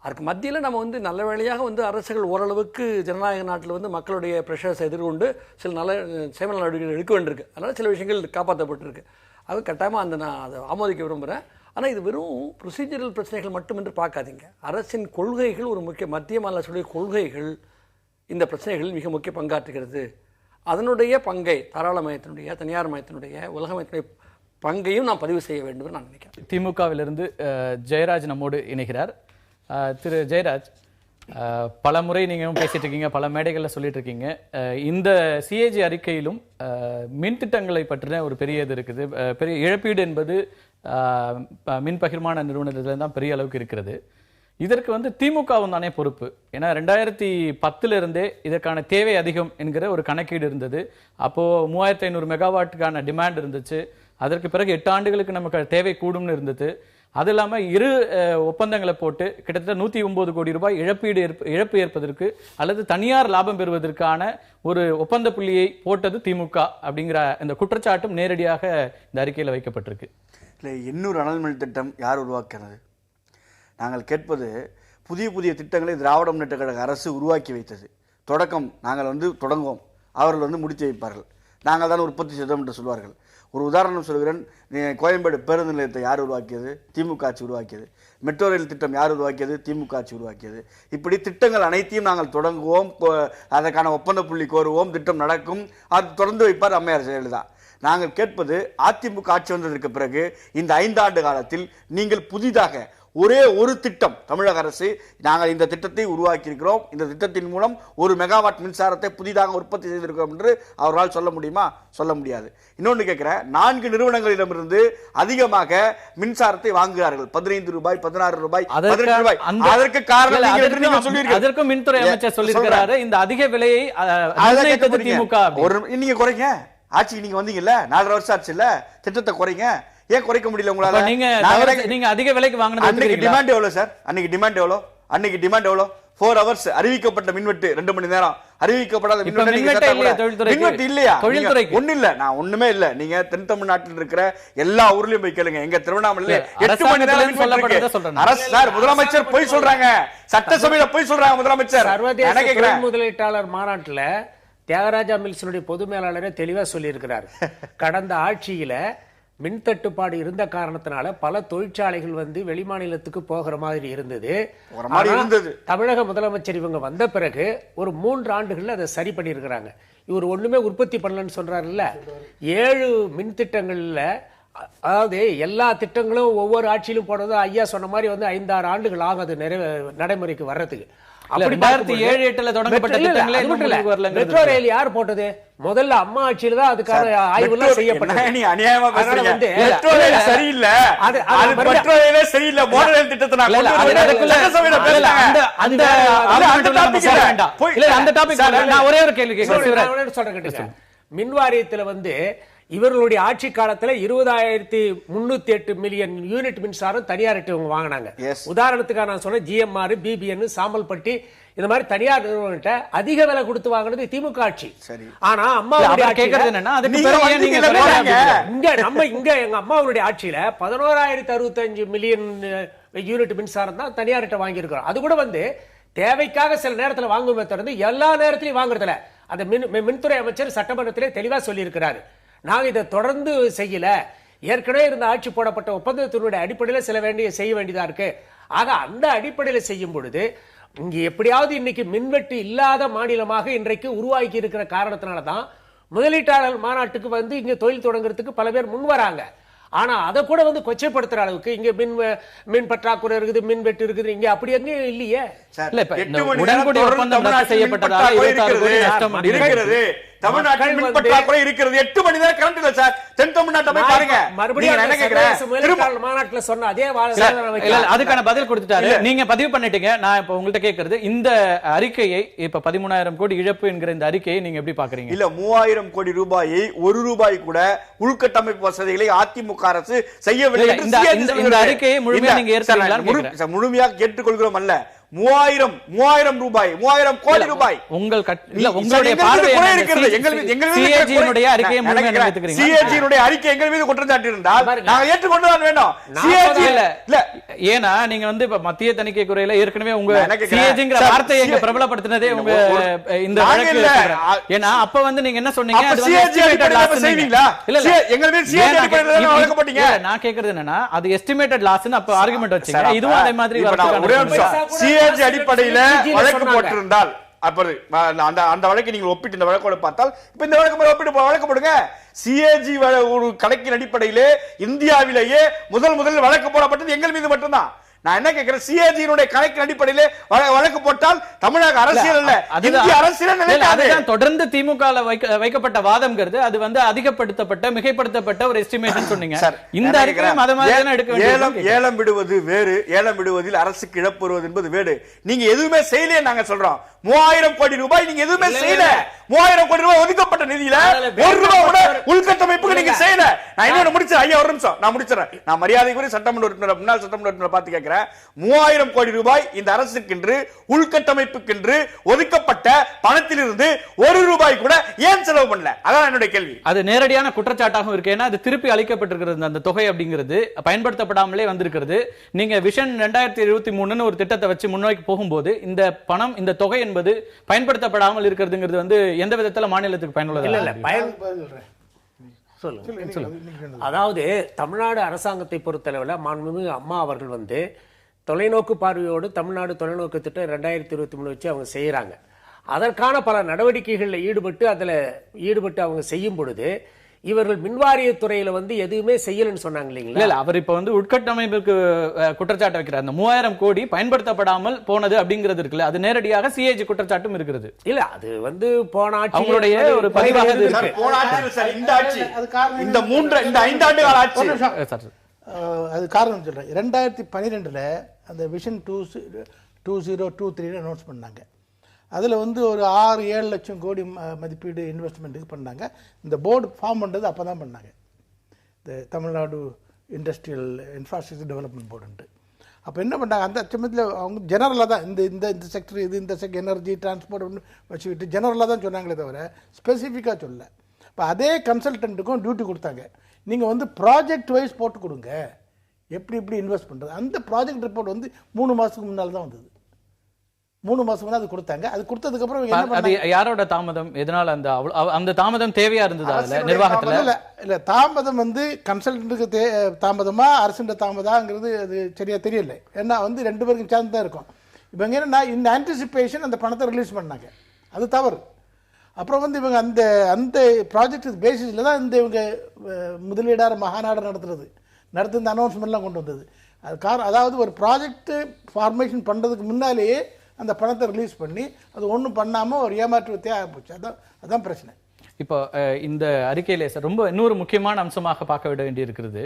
அதுக்கு மத்தியில் நம்ம வந்து நல்ல வேளையாக வந்து அரசுகள் ஓரளவுக்கு ஜனநாயக நாட்டில் வந்து மக்களுடைய ப்ரெஷர்ஸை எதிர்கொண்டு சில நல்ல சேவை நடவடிக்கைகள் எடுக்க வேண்டியிருக்கு. அதனால் சில விஷயங்கள் காப்பாற்றப்பட்டிருக்கு. அது கட்டாயமாக நான் அதை ஆமோதிக்க விரும்புகிறேன். ஆனால் இது வெறும் ப்ரொசீஜரல் பிரச்சனைகள் மட்டும் என்று பார்க்காதீங்க. அரசின் கொள்கைகள் ஒரு முக்கிய மத்திய மாநில அரசுடைய கொள்கைகள் இந்த பிரச்சனைகளில் மிக முக்கிய பங்காற்றுகிறது. அதனுடைய பங்கை தாராளமயத்தினுடைய தனியார் மயத்தினுடைய உலகமயத்தினுடைய பங்கையும் நான் பதிவு செய்ய வேண்டும் நான் நினைக்கிறேன். திமுகவிலிருந்து ஜெயராஜ் நம்மோடு இணைகிறார். திரு ஜெயராஜ், பல முறை நீங்கள் பேசிட்டு இருக்கீங்க, பல மேடைகளில் சொல்லிட்டு இருக்கீங்க, இந்த சிஏஜி அறிக்கையிலும் மின் திட்டங்களை பற்றின ஒரு பெரிய இது இருக்குது. பெரிய இழப்பீடு என்பது மின் பகிர்மான நிறுவனத்தில் தான் பெரிய அளவுக்கு இருக்கிறது. இதற்கு வந்து திமுகவும் தானே பொறுப்பு. ஏன்னா 2010 இதற்கான தேவை அதிகம் என்கிற ஒரு கணக்கீடு இருந்தது. அப்போ 3500 மெகாவாட்டுக்கான டிமாண்ட் இருந்துச்சு. அதற்கு பிறகு 8 ஆண்டுகளுக்கு நமக்கு தேவை கூடும்னு இருந்தது. அது இல்லாமல் 2 ஒப்பந்தங்களை போட்டு கிட்டத்தட்ட 109 கோடி ரூபாய் இழப்பு ஏற்பதற்கு அல்லது தனியார் லாபம் பெறுவதற்கான ஒரு ஒப்பந்த புள்ளியை போட்டது திமுக அப்படிங்கிற இந்த குற்றச்சாட்டும் நேரடியாக இந்த அறிக்கையில் வைக்கப்பட்டிருக்கு. இல்லை, 800 அனல் மின் திட்டம் யார் உருவாக்கினது? நாங்கள் கேட்பது புதிய புதிய திட்டங்களை திராவிட முன்னேற்ற கழக அரசு உருவாக்கி வைத்தது. தொடக்கம் நாங்கள் வந்து தொடங்குவோம், அவர்கள் வந்து முடித்து வைப்பார்கள். நாங்கள் தான் உற்பத்தி செய்தோம் என்று சொல்வார்கள். ஒரு உதாரணம் சொல்கிறேன். கோயம்பேடு பேருந்து நிலையத்தை யார் உருவாக்கியது? திமுக ஆட்சி உருவாக்கியது. மெட்ரோ ரயில் திட்டம் யார் உருவாக்கியது? திமுக ஆட்சி உருவாக்கியது. இப்படி திட்டங்கள் அனைத்தையும் நாங்கள் தொடங்குவோம், அதற்கான ஒப்பந்த புள்ளி கோருவோம், திட்டம் நடக்கும், அது தொடர்ந்து வைப்பார் அம்மையார் ஜெயலலிதா. நாங்கள் கேட்பது அதிமுக ஆட்சி வந்ததற்கு பிறகு இந்த 5 ஆண்டு காலத்தில் நீங்கள் புதிதாக ஒரே ஒரு திட்டம், தமிழக அரசு நாங்கள் இந்த திட்டத்தை உருவாக்கி இருக்கிறோம், இந்த திட்டத்தின் மூலம் 1 மெகாவாட் மின்சாரத்தை புதிதாக உற்பத்தி செய்திருக்கிறோம் என்று அவரால் சொல்ல முடியுமா? சொல்ல முடியாது. இன்னொன்று கேட்கிறேன், 4 நிறுவனங்களிடமிருந்து அதிகமாக மின்சாரத்தை வாங்குகிறார்கள். 15 ரூபாய், 16 ரூபாய், 18 ரூபாய். அதற்கு காரணம் அதற்கும் மின்துறை அமைச்சர் சொல்லியிருக்கிறாரு, இந்த அதிக விலையை திமுக. நீங்க குறைங்க, ஆட்சிக்கு நீங்க வந்தீங்கல்ல, 4.5 வருஷம் ஆச்சு இல்ல, திட்டத்தை குறைங்க. ஏன் குறைக்க முடியல உங்களால? நீங்க அதிக விலைக்கு வாங்குனது. அன்னைக்கு டிமாண்ட் எவ்வளவு சார்? அன்னைக்கு டிமாண்ட் எவ்வளவு? 4 ஹவர்ஸ் அறிவிக்கப்பட்ட மின்வெட்டு 2 மணி நேரம். அறிவிக்கப்படாத இப்ப மின்வெட்டு இல்லையா தொழில்துறைக்கு? மின்வெட்டு இல்லையா? தொழில்துறைக்கு ஒண்ணு இல்ல, நான் ஒண்ணுமே இல்ல. நீங்க தென் தமிழ்நாட்டில் இருக்கிற எல்லா ஊர்லயும் போய் கேளுங்க. எங்க திருவண்ணாமலையில 8 மணி நேரம் மின்வெட்டு இருக்கு. அரசு சார், முதலமைச்சர் போய் சொல்றாங்க, சட்டசபையில போய் சொல்றாங்க முதலமைச்சர். சர்வதேச தொழில் முதலீட்டாளர் மாநாட்டுல தியாகராஜா மில்ஸினுடைய பொது மேலாளரே தெளிவா சொல்லி இருக்கிறார். கடந்த ஆட்சியில மின் தட்டுப்பாடு இருந்த காரணத்தினால பல தொழிற்சாலைகள் வந்து வெளிமாநிலத்துக்கு போகிற மாதிரி இருந்தது. தமிழக முதலமைச்சர் இவங்க வந்த பிறகு ஒரு 3 ஆண்டுகள்ல அதை சரி பண்ணி இருக்கிறாங்க. இவர் ஒண்ணுமே உற்பத்தி பண்ணலன்னு சொல்றாருல்ல. 7 மின் திட்டங்கள்ல, அதாவது எல்லா திட்டங்களும் ஒவ்வொரு ஆட்சியிலும் போனது ஐயா சொன்ன மாதிரி வந்து 5-6 ஆண்டுகள் ஆகும் அது நடைமுறைக்கு வர்றதுக்கு. மெட்ரோ ரயில் யார் போட்டது? முதல்ல அம்மா ஆட்சியில தான் அதுக்கான ஆய்வுலாம் செய்யப்பட்டது. மின் வாரியத்துல வந்து இவர்களுடைய ஆட்சி காலத்துல 20,308 மில்லியன் யூனிட் மின்சாரம் தனியார்கிட்ட இவங்க வாங்கினாங்க. உதாரணத்துக்காக நான் சொன்ன GMR, BBN, சாம்பல்பட்டி இந்த மாதிரி தனியார் நிறுவனத்தை அதிக விலை கொடுத்து வாங்கினது திமுக ஆட்சி. ஆனா அம்மாவுடைய எங்க அம்மாவுடைய ஆட்சியில 11,065 மில்லியன் யூனிட் மின்சாரம் தான் தனியார்கிட்ட வாங்கி இருக்கிறோம். அது கூட வந்து தேவைக்காக சில நேரத்தில் வாங்குமே தவிர எல்லா நேரத்திலையும் வாங்குறதுல அந்த மின்துறை அமைச்சர் சட்டமன்றத்திலே தெளிவா சொல்லி இருக்கிறாரு. நாங்க இதை தொடர்ந்து செய்யல, ஏற்கனவே இருந்த ஆட்சி போடப்பட்ட ஒப்பந்தத்தினுடைய அடிப்படையில் செய்ய வேண்டியதா இருக்கு. ஆக அந்த அடிப்படையில் செய்யும் பொழுது இங்க எப்படியாவது இன்னைக்கு மின்வெட்டு இல்லாத மாநிலமாக இன்றைக்கு உருவாக்கி இருக்கிற காரணத்தினாலதான் முதலீட்டாளர் மாநாட்டுக்கு வந்து இங்க தொழில் தொடங்குறதுக்கு பல பேர் முன் வராங்க. ஆனா அதை கூட வந்து கொச்சைப்படுத்துற அளவுக்கு இங்க மின் பற்றாக்குறை இருக்குது, மின் வெட்டு இருக்குது, இங்க அப்படி எங்கேயும் இல்லையே. உடன்குடி ஒப்பந்தம் செய்யப்பட்டதால் 26 கோடி நஷ்டம் இருக்கிறது. தமிழ்நாட்டில் மின் பற்றாக்குறை இருக்கிறது. 8 மணி நேரம் கரண்ட் இல்ல சார். தென் தமிழ்நாட்டை போய் பாருங்க. மறுபடியும் என்ன கேக்குறேன், மாநாட்டுல சொன்ன அதே அதுக்கான பதில் கொடுத்துட்டாரு. நீங்க பதிவு பண்ணிட்டீங்க. நான் இப்ப உங்கள்ட்ட கேக்குறது, இந்த அறிக்கையை இப்ப 13,000 கோடி இழப்பு என்கிற இந்த அறிக்கையை நீங்க எப்படி பாக்குறீங்க? இல்ல 3,000 கோடி ரூபாயை 1 ரூபாய் கூட உள்கட்டமைப்பு வசதிகளை அதிமுக அரசு செய்யவில்லை. இந்த அறிக்கையை முழுமையா நீங்க ஏற்கனவே முழுமையாக கேட்டுக்கொள்கிறோம் அல்ல. 3,000 ரூபாய், 3,000 கோடி ரூபாய் உங்களுடைய பார்வை அறிக்கை எங்கள் மீது குற்றம் சாட்டி இருந்தால் நாங்கள் ஏற்றுக்கொண்டுதான் வேண்டும். ஏன்னா நீங்க வந்து இப்ப மத்திய தணிக்கை குறையில ஏற்கனவே உங்க சிஏஜிங்கிற வார்த்தையை எங்க பிரபலப்படுத்தினதே உங்க இந்த வழக்கு. ஏன்னா அப்ப வந்து நீங்க என்ன சொன்னீங்க, நான் கேக்குறது என்னன்னா அது எஸ்டிமேட்டட் லாஸ் அப்ப ஆர்குமெண்ட் வச்சீங்க. இதுவும் அதே மாதிரி சிஏஜி அடிப்படையில் வழக்கு போட்டிருந்தால் அந்த வழக்கை நீங்க ஒப்பிட்டு இந்த வழக்கோட பார்த்தால் இப்ப இந்த வழக்கு வழக்கு போடுங்க. சிஏஜி ஒரு கணக்கின் அடிப்படையிலே இந்தியாவிலேயே முதல் வழக்கு போடப்பட்டது எங்கள் மீது மட்டும்தான். நான் என்ன கேட்கிறேன், சிஏஜியினுடைய கணக்கின் அடிப்படையிலே வழக்கு போட்டால் தமிழக அரசியல் அல்ல, இந்திய அரசியல். தொடர்ந்து திமுக வைக்கப்பட்ட வாதம்ங்கிறது அது வந்து அதிகப்படுத்தப்பட்ட மிகைப்படுத்தப்பட்ட ஒரு எஸ்டிமேஷன் சொன்னீங்க. இந்த ஏலம் விடுவது வேறு, ஏலம் விடுவதில் அரசுக்கு இழப்பு வருவது என்பது வேறு. நீங்க எதுவுமே செய்யலையே நாங்க சொல்றோம். 3,000 கோடி ரூபாய் நீங்க எதுவுமே செய்யல. 3,000 கோடி ரூபாய் ஒதுக்கப்பட்ட நிதியில 1 ரூபாய் கூட உள்கட்டமைப்புக்கு நீங்க செய்யல. நான் இன்னொன்னு முடிச்சேன் ஐயா, ஒரு நிமிஷம் நான் முடிச்சிடறேன். நான் மரியாதைக்குரிய சட்டமன்ற உறுப்பினர், முன்னாள் சட்டமன்ற உறுப்பினர் பார்த்து கேட்கிறேன். 3,000 கோடி ரூபாய் இந்த அரசுக்கென்று உள்கட்டமைப்புக்கென்று ஒதுக்கப்பட்ட பணத்திலிருந்து 1 ரூபாய் கூட ஏன் செலவு பண்ணல? அதான் என்னுடைய கேள்வி. அது நேரடியான குற்றச்சாட்டாகவும் இருக்கு. ஏன்னா அது திருப்பி அளிக்கப்பட்டிருக்கிறது. அந்த தொகை அப்படிங்கிறது பயன்படுத்தப்படாமலே வந்திருக்கிறது. நீங்க விஷன் 2023 ஒரு திட்டத்தை வச்சு முன்னோக்கி போகும்போது இந்த பணம், இந்த தொகை என்பது பயன்படுத்தப்படாமல் இருக்கிறதுங்கிறது வந்து எந்த விதத்துல மாநிலத்துக்கு பயனுள்ளது? அதாவது தமிழ்நாடு அரசாங்கத்தை பொறுத்தளவில் மாண்புமிகு அம்மா அவர்கள் வந்து தொலைநோக்கு பார்வையோடு தமிழ்நாடு தொலைநோக்கு திட்டம் 2023 வச்சு அவங்க செய்யறாங்க. அதற்கான பல நடவடிக்கைகளில் ஈடுபட்டு அவங்க செய்யும் பொழுது இவர்கள் மின்வாரிய துறையில வந்து எதுவுமே செய்யலன்னு சொன்னாங்க இல்லைங்களா? இல்ல, அவர் இப்ப வந்து உட்கட்டமைப்புக்கு குற்றச்சாட்டு வைக்கிறார். அந்த 3,000 கோடி பயன்படுத்தப்படாமல் போனது அப்படிங்கிறது இருக்குல்ல, அது நேரடியாக சிஏஜி குற்றச்சாட்டும் இருக்கிறது. இல்ல, அது வந்து போன ஆட்சி அவங்களுடைய ஒரு பதிவாக இருக்கு. போன ஆட்சி சார், இந்த ஆட்சி, இந்த 5 ஆண்டு கால ஆட்சி அது காரணம் சொல்றேன். 2012 அந்த விஷன் 2023 அனௌன்ஸ் பண்ணாங்க. அதில் வந்து ஒரு 6-7 லட்சம் கோடி மதிப்பீடு இன்வெஸ்ட்மெண்ட்டுக்கு பண்ணாங்க. இந்த போர்டு ஃபார்ம் பண்ணுறது அப்போ தான் பண்ணாங்க, இந்த தமிழ்நாடு இண்டஸ்ட்ரியல் இன்ஃப்ராஸ்ட்ரக்சர் டெவலப்மெண்ட் போர்டுன்ட்டு. அப்போ என்ன பண்ணாங்க, அந்த சமயத்தில் அவங்க ஜெனரலாக தான் இந்த இந்த இந்த செக்டர் இது இந்த செக்டர் எனர்ஜி டிரான்ஸ்போர்ட் வச்சுக்கிட்டு ஜெனரலாக தான் சொன்னாங்களே தவிர ஸ்பெசிஃபிக்காக சொல்லலை. இப்போ அதே கன்சல்டண்ட்டுக்கும் டியூட்டி கொடுத்தாங்க, நீங்கள் வந்து ப்ராஜெக்ட் வைஸ் போட்டு கொடுங்க, எப்படி இன்வெஸ்ட் பண்ணுறது. அந்த ப்ராஜெக்ட் ரிப்போர்ட் வந்து 3 மாதத்துக்கு முன்னால் தான் வந்தது. 3 மாதம் முன்னாடி அது கொடுத்தாங்க. அது கொடுத்ததுக்கப்புறம் அது யாரோட தாமதம், எதனால அந்த தாமதம் தேவையா இருந்தது நிர்வாகத்தில்? இல்லை தாமதம் வந்து கன்சல்டன்ட்டுக்கு தாமதமா அரசுன்ற தாமதாங்கிறது அது சரியாக தெரியல. ஏன்னா வந்து 2 பேருக்கும் சேர்ந்து தான் இருக்கும். இப்போ என்னன்னா இந்த ஆன்டிசிபேஷன் அந்த பணத்தை ரிலீஸ் பண்ணாங்க, அது தவறு. அப்புறம் வந்து இவங்க அந்த அந்த ப்ராஜெக்ட் பேசிஸில் தான் இந்த இவங்க முதலீடார மகாநாடு நடத்துறது இந்த அனௌன்ஸ்மெண்ட்லாம் கொண்டு வந்தது. அது அதாவது ஒரு ப்ராஜெக்ட் ஃபார்மேஷன் பண்ணுறதுக்கு முன்னாலேயே அந்த பணத்தை ரிலீஸ் பண்ணி அது ஒன்றும் பண்ணாமல் ஒரு ஏமாற்றுவத்தே ஆகிப்போச்சு. அதான் பிரச்சனை. இப்போ இந்த அறிக்கையிலே சார் ரொம்ப இன்னொரு முக்கியமான அம்சமாக பார்க்க விட வேண்டி இருக்கிறது.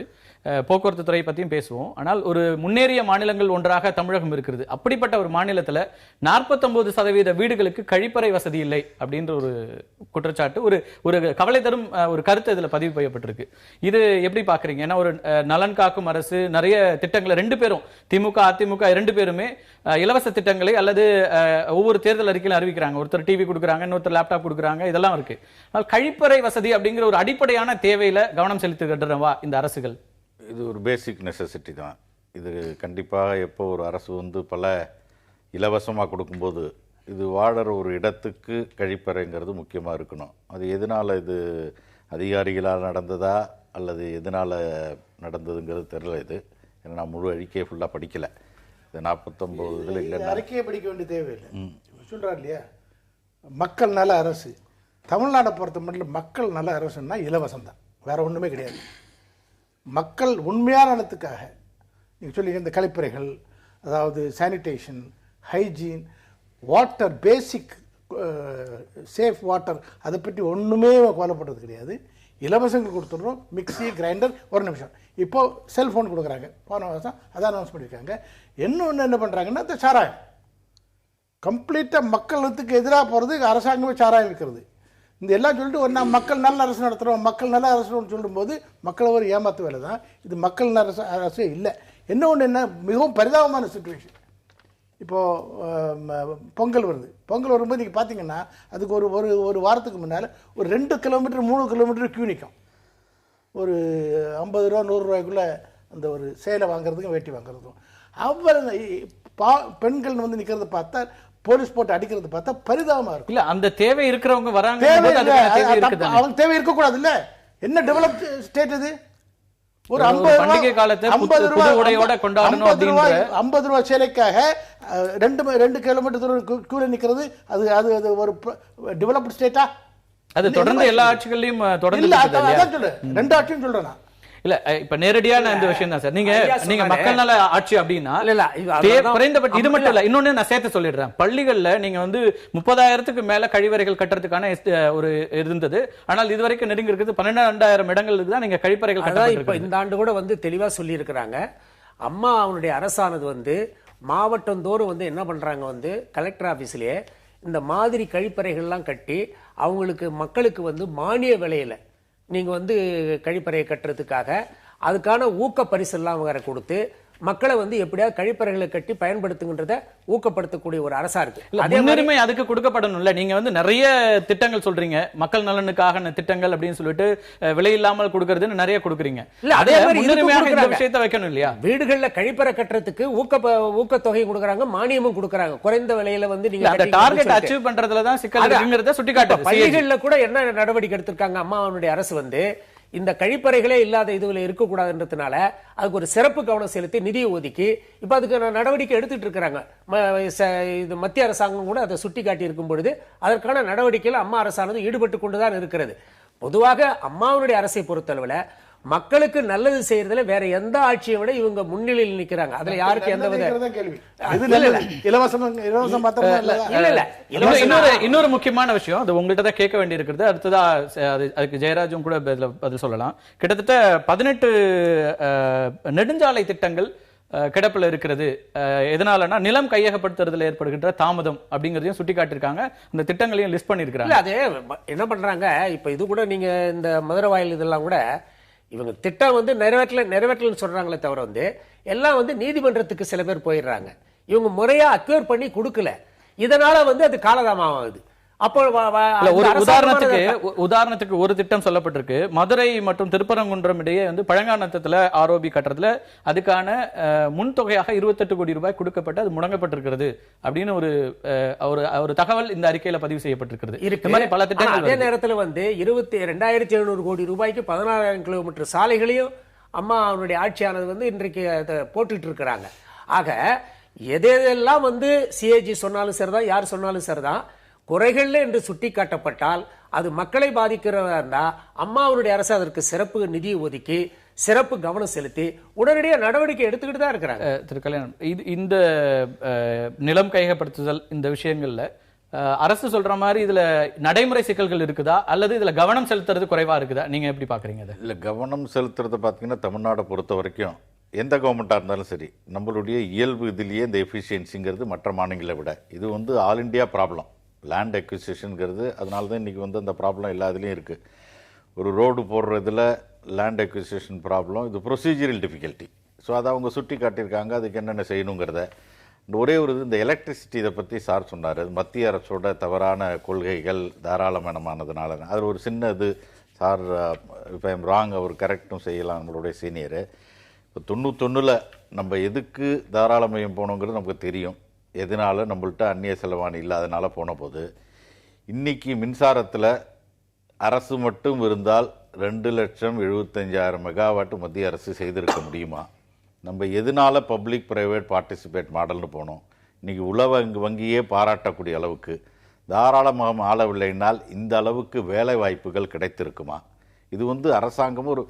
போக்குவரத்து துறை பற்றியும் பேசுவோம். ஆனால் ஒரு முன்னேறிய மாநிலங்கள் ஒன்றாக தமிழகம் இருக்கிறது. அப்படிப்பட்ட ஒரு மாநிலத்தில் 49% வீடுகளுக்கு கழிப்பறை வசதி இல்லை அப்படின்ற ஒரு குற்றச்சாட்டு, ஒரு கவலை தரும் ஒரு கருத்து இதில் பதிவு செய்யப்பட்டிருக்கு. இது எப்படி பார்க்குறீங்க? ஏன்னா ஒரு நலன் காக்கும் அரசு நிறைய திட்டங்களை 2 பேரும் திமுக அதிமுக 2 பேருமே இலவச திட்டங்களை அல்லது ஒவ்வொரு தேர்தல் அறிக்கையிலும் அறிவிக்கிறாங்க. ஒருத்தர் டிவி கொடுக்குறாங்க, இன்னொருத்தர் லேப்டாப் கொடுக்குறாங்க, இதெல்லாம் இருக்கு. ஆனால் கழிப்பறை வசதி அப்படிங்கிற ஒரு அடிப்படையான தேவையில கவனம் செலுத்துகின்றனவா இந்த அரசுகள்? இது ஒரு பேசிக் நெசசிட்டி தான். இது கண்டிப்பாக எப்போ ஒரு அரசு வந்து பல இலவசமாக கொடுக்கும்போது இது வாழற ஒரு இடத்துக்கு கழிப்பறைங்கிறது முக்கியமாக இருக்கணும். அது எதனால் இது அதிகாரிகளால் நடந்ததா அல்லது எதனால் நடந்ததுங்கிறது தெரியல. இது ஏன்னா நான் முழு அறிக்கையை ஃபுல்லாக படிக்கலை. இது 49 இதில் இல்லை, அறிக்கையை படிக்க வேண்டிய தேவையில்லை. சொல்கிறார் இல்லையா, மக்கள் நல அரசு. தமிழ்நாடை பொறுத்த மட்டும் மக்கள் நல அரசுன்னா இலவசம் தான், வேற ஒன்றுமே கிடையாது. மக்கள் உண்மையான நலத்துக்காக நீங்கள் சொல்லி இந்த கழிப்பறைகள், அதாவது சானிடேஷன், ஹைஜீன், வாட்டர், பேசிக் சேஃப் வாட்டர், அதை பற்றி ஒன்றுமே கோலப்படுறது கிடையாது. இலவசங்கள் கொடுத்துட்றோம். Mixie, grinder. ஒரு நிமிஷம், இப்போது செல்ஃபோன் கொடுக்குறாங்க, போன வருஷம் அதான் அனௌன்ஸ் பண்ணியிருக்காங்க. இன்னொன்று என்ன பண்ணுறாங்கன்னா இந்த சாராயம் கம்ப்ளீட்டாக மக்களுக்கு எதிராக போகிறது, அரசாங்கமே சாராயம் இருக்கிறது. இந்த எல்லாம் சொல்லிட்டு ஒரு நான் மக்கள் நல்ல அரசு நடத்துகிறோம், மக்கள் நல்ல அரசு சொல்லும்போது மக்களை ஒரு ஏமாத்து வேலை தான் இது. மக்கள் நல்ல அரசே இல்லை. என்ன ஒன்று, என்ன மிகவும் பரிதாபமான சுச்சுவேஷன். இப்போது பொங்கல் வருது. பொங்கல் வரும்போது நீங்கள் பார்த்தீங்கன்னா அதுக்கு ஒரு வாரத்துக்கு முன்னால் ஒரு 2 கிலோமீட்டர் 3 கிலோமீட்டர் கியூ நிற்கும். ஒரு 50 ரூபா 100 ரூபாய்க்குள்ளே அந்த ஒரு சேலை வாங்குறதுக்கும் வேட்டி வாங்குறதுக்கும். பெண்கள் வந்து நிற்கிறத பார்த்தா, போலீஸ் போட்டு அடிக்கிறது பார்த்தா பரிதாபமாக இருக்கும். இல்லை, அந்த தேவை இருக்கிறவங்க வராங்க, அவங்க தேவை இருக்கக்கூடாது. இல்லை, என்ன டெவலப் ஸ்டேட் இது? ஒரு 50 ரூபாய் சேலைக்காக 2 கிலோமீட்டர் தூரம் கியூல நிக்கிறது, அது ஒரு டெவலப்டு ஸ்டேட்டா? அது தொடர்ந்து எல்லா ஆட்சிகளையும் தொடர்ந்து 2 ஆட்சியும் சொல்றேன். இல்ல, இப்ப நேரடியான இந்த விஷயம் தான் சார். நீங்க மக்கள் நல ஆட்சி அப்படின்னா குறைந்தபட்சம் இது மட்டும் இல்ல, இன்னொன்னு நான் சேர்த்து சொல்லிடுறேன். பள்ளிகள்ல நீங்க வந்து 30,000க்கு மேல கழிவறைகள் கட்டுறதுக்கான ஒரு இருந்தது. ஆனால் இதுவரைக்கும் நெருங்கி இருக்குது 12,000 இடங்களுக்கு தான் நீங்க கழிப்பறைகள் கட்ட. இந்த ஆண்டு கூட வந்து தெளிவா சொல்லி இருக்கிறாங்க. அம்மா அவனுடைய அரசானது வந்து மாவட்டம் தோறும் வந்து என்ன பண்றாங்க, வந்து கலெக்டர் ஆபீஸ்லயே இந்த மாதிரி கழிப்பறைகள்லாம் கட்டி அவங்களுக்கு மக்களுக்கு வந்து மானிய விலையில நீங்க வந்து கழிப்பறையை கட்டுறதுக்காக அதுக்கான ஊக்க பரிசெல்லாம் வேற கொடுத்து மக்களை வந்து எப்படியாவது கழிப்பறைகளை கட்டி பயன்படுத்துகின்றத ஊக்கப்படுத்தக்கூடிய ஒரு அரசா இருக்கு. அதே முன்னுரிமை அதுக்கு கொடுக்கப்படணும்ல. நீங்க வந்து நிறைய திட்டங்கள் சொல்றீங்க, மக்கள் நலனுக்காக திட்டங்கள் அப்படின்னு சொல்லிட்டு விலை இல்லாமல் கொடுக்கறதுன்னு நிறைய கொடுக்குறீங்க. அதே மாதிரி முன்னுரிமையாக இந்த விஷயத்தை வைக்கணும் இல்லையா? வீடுகள்ல கழிப்பறை கட்டுறதுக்கு ஊக்கத்தொகை கொடுக்குறாங்க, மானியமும் கொடுக்குறாங்க குறைந்த விலையில. வந்து நீங்க அந்த டார்கெட் அச்சீவ் பண்றதுல தான் சிக்கல் இருக்குங்கிறத சுட்டிக்காட்டுது. பள்ளிகள்ல கூட என்ன நடவடிக்கை எடுத்திருக்காங்க அம்மாவுடைய அரசு வந்து இந்த கழிப்பறைகளே இல்லாத இதுல இருக்கக்கூடாதுன்றதுனால அதுக்கு ஒரு சிறப்பு கவனம் செலுத்தி நிதியை ஒதுக்கி இப்ப அதுக்கு நடவடிக்கை எடுத்துட்டு இருக்கிறாங்க. இது மத்திய அரசாங்கம் கூட அதை சுட்டி காட்டி இருக்கும் பொழுது அதற்கான நடவடிக்கையில் அம்மா அரசானது ஈடுபட்டு கொண்டுதான் இருக்கிறது. பொதுவாக அம்மாவுடைய அரசை பொறுத்தளவுல மக்களுக்கு நல்லது செய்யறதுல வேற எந்த ஆட்சியை விட இவங்க முன்னிலையில் நிக்கிறாங்க. அதுல யாருக்கு எந்த வித இன்னொரு முக்கியமான விஷயம், அது உங்கள்கிட்ட தான் கேட்க வேண்டி இருக்கிறது. அடுத்ததா அதுக்கு ஜெயராஜும் கூட பதில் சொல்லலாம். கிட்டத்தட்ட 18 நெடுஞ்சாலை திட்டங்கள் கிடப்பில் இருக்கிறது. எதனாலனா நிலம் கையகப்படுத்துறதுல ஏற்படுகின்ற தாமதம் அப்படிங்கறதையும் சுட்டி காட்டியிருக்காங்க. இந்த திட்டங்களையும் லிஸ்ட் பண்ணிருக்காங்க. அது என்ன பண்றாங்க, இப்ப இது கூட நீங்க இந்த மதுரை வாயில் இதெல்லாம் கூட இவங்க திட்டம் வந்து நிறைவேற்றலன்னு சொல்றாங்களே தவிர வந்து எல்லாம் வந்து நீதிமன்றத்துக்கு சில பேர் போயிடுறாங்க. இவங்க முறையா அக்யூர் பண்ணி கொடுக்கல. இதனால வந்து அது காலதாமம் ஆகுது. அப்போ ஒரு உதாரணத்துக்கு ஒரு திட்டம் சொல்லப்பட்டிருக்கு. மதுரை மற்றும் திருப்பரங்குன்றம் இடையே வந்து பழங்கானத்துல ஆர்ஓபி கட்டுறதுல அதுக்கான முன்தொகையாக 28 கோடி ரூபாய் கொடுக்கப்பட்டு அது முடங்கப்பட்டிருக்கிறது அப்படின்னு ஒரு தகவல் இந்த அறிக்கையில பதிவு செய்யப்பட்டிருக்கிறது. இந்த மாதிரி பல திட்டங்கள். அதே நேரத்தில் வந்து 22,700 கோடி ரூபாய்க்கு 16,000 கிலோமீட்டர் சாலைகளையும் அம்மா அவருடைய ஆட்சியானது வந்து இன்றைக்கு போட்டுட்டு இருக்கிறாங்க. ஆக எதெல்லாம் வந்து சிஏஜி சொன்னாலும் சரிதான், யார் சொன்னாலும் சரிதான், குறைகள் என்று சுட்டி காட்டப்பட்டால் அது மக்களை பாதிக்கிறதா இருந்தா அம்மாவுடைய அரசு அதற்கு சிறப்பு நிதி ஒதுக்கி சிறப்பு கவனம் செலுத்தி உடனடியாக நடவடிக்கை எடுத்துக்கிட்டு தான் இருக்கிறாங்க. திரு கல்யாணம், இந்த நிலம் கையகப்படுத்துதல் இந்த விஷயங்கள்ல அரசு சொல்ற மாதிரி இதுல நடைமுறை சிக்கல்கள் இருக்குதா அல்லது இதுல கவனம் செலுத்துறது குறைவா இருக்குதா? நீங்க எப்படி பாக்குறீங்க? இல்ல, கவனம் செலுத்துறத பாத்தீங்கன்னா தமிழ்நாடை பொறுத்த வரைக்கும் எந்த கவர்மெண்ட்டாக இருந்தாலும் சரி, நம்மளுடைய இயல்பு இதிலேயே இந்த எஃபிஷியன்சிங்கிறது மற்ற மாநிலங்களை விட இது வந்து ஆல் இண்டியா ப்ராப்ளம். லேண்ட் அக்விசிஷனுங்கிறது அதனால தான் இன்றைக்கி வந்து அந்த ப்ராப்ளம் எல்லா இதுலேயும் இருக்குது. ஒரு ரோடு போடுறதுல லேண்ட் அக்விசிஷன் ப்ராப்ளம், இது ப்ரொசீஜரல் டிஃபிகல்ட்டி. ஸோ அதை அவங்க சுட்டி காட்டியிருக்காங்க, அதுக்கு என்னென்ன செய்யணுங்கிறத. ஒரே ஒரு இது, இந்த எலக்ட்ரிசிட்டி இதை பற்றி சார் சொன்னார். மத்திய அரசோட தவறான கொள்கைகள் தாராளமயமானதுனால அதில் ஒரு சின்ன இது சார், இப்போ ஐம் ராங், அவர் கரெக்டும் செய்யலாம் நம்மளுடைய சீனியரு. இப்போ 91 நம்ம எதுக்கு தாராளமயம் போனோங்கிறது நமக்கு தெரியும். எதனால நம்மள்ட்ட அந்நிய செலவாணி இல்லாதனால போன போது, இன்றைக்கி மின்சாரத்தில் அரசு மட்டும் இருந்தால் 2,75,000 மெகாவாட் மத்திய அரசு செய்திருக்க முடியுமா? நம்ம எதனால பப்ளிக் ப்ரைவேட் பார்ட்டிசிபேட் மாடல்னு போனோம்? இன்றைக்கி உலக வங்கியே பாராட்டக்கூடிய அளவுக்கு தாராளமாக ஆளவில்லைனால் இந்த அளவுக்கு வேலை வாய்ப்புகள் கிடைத்திருக்குமா? இது வந்து அரசாங்கம் ஒரு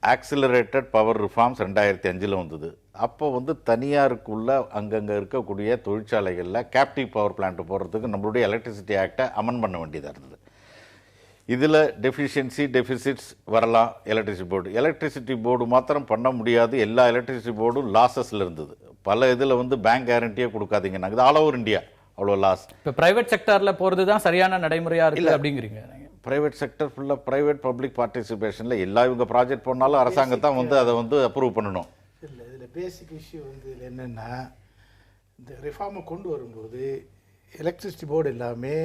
ஆக்சிலரேட்டட் பவர் ரிஃபார்ம்ஸ் 2005 வந்தது. அப்போ வந்து தனியாருக்குள்ள அங்கங்கே இருக்கக்கூடிய தொழிற்சாலைகளில் கேப்டிவ் பவர் பிளான்ட் போடுறதுக்கு நம்மளுடைய எலக்ட்ரிசிட்டி ஆக்டை அமெண்ட் பண்ண வேண்டியதாக இருந்தது. இதில் டெஃபிசிட்ஸ் வரலாம். எலக்ட்ரிசிட்டி போர்டு மாத்திரம் பண்ண முடியாது. எல்லா எலக்ட்ரிசிட்டி போர்டும் லாஸஸில் இருந்தது. பல இதில் வந்து பேங்க் கேரண்டியே கொடுக்காதீங்கன்னா இது ஆல் ஓவர் இந்தியா அவ்வளோ லாஸ். இப்போ பிரைவேட் செக்டரில் போகிறது தான் சரியான நடைமுறையாக இருக்குது அப்படிங்கிறீங்க? பிரைவேட் செக்டர் ஃபுல்லாக ப்ரைவேட் பப்ளிக் பார்ட்டிசிபேஷனில் எல்லா இவங்க ப்ராஜெக்ட் பண்ணாலும் அரசாங்கத்தான் வந்து அதை வந்து அப்ரூவ் பண்ணணும். இல்லை, இதில் பேசிக் இஷ்யூ வந்து இதில் என்னென்னா, இந்த ரிஃபார்மை கொண்டு வரும்போது எலக்ட்ரிசிட்டி போர்டு எல்லாமே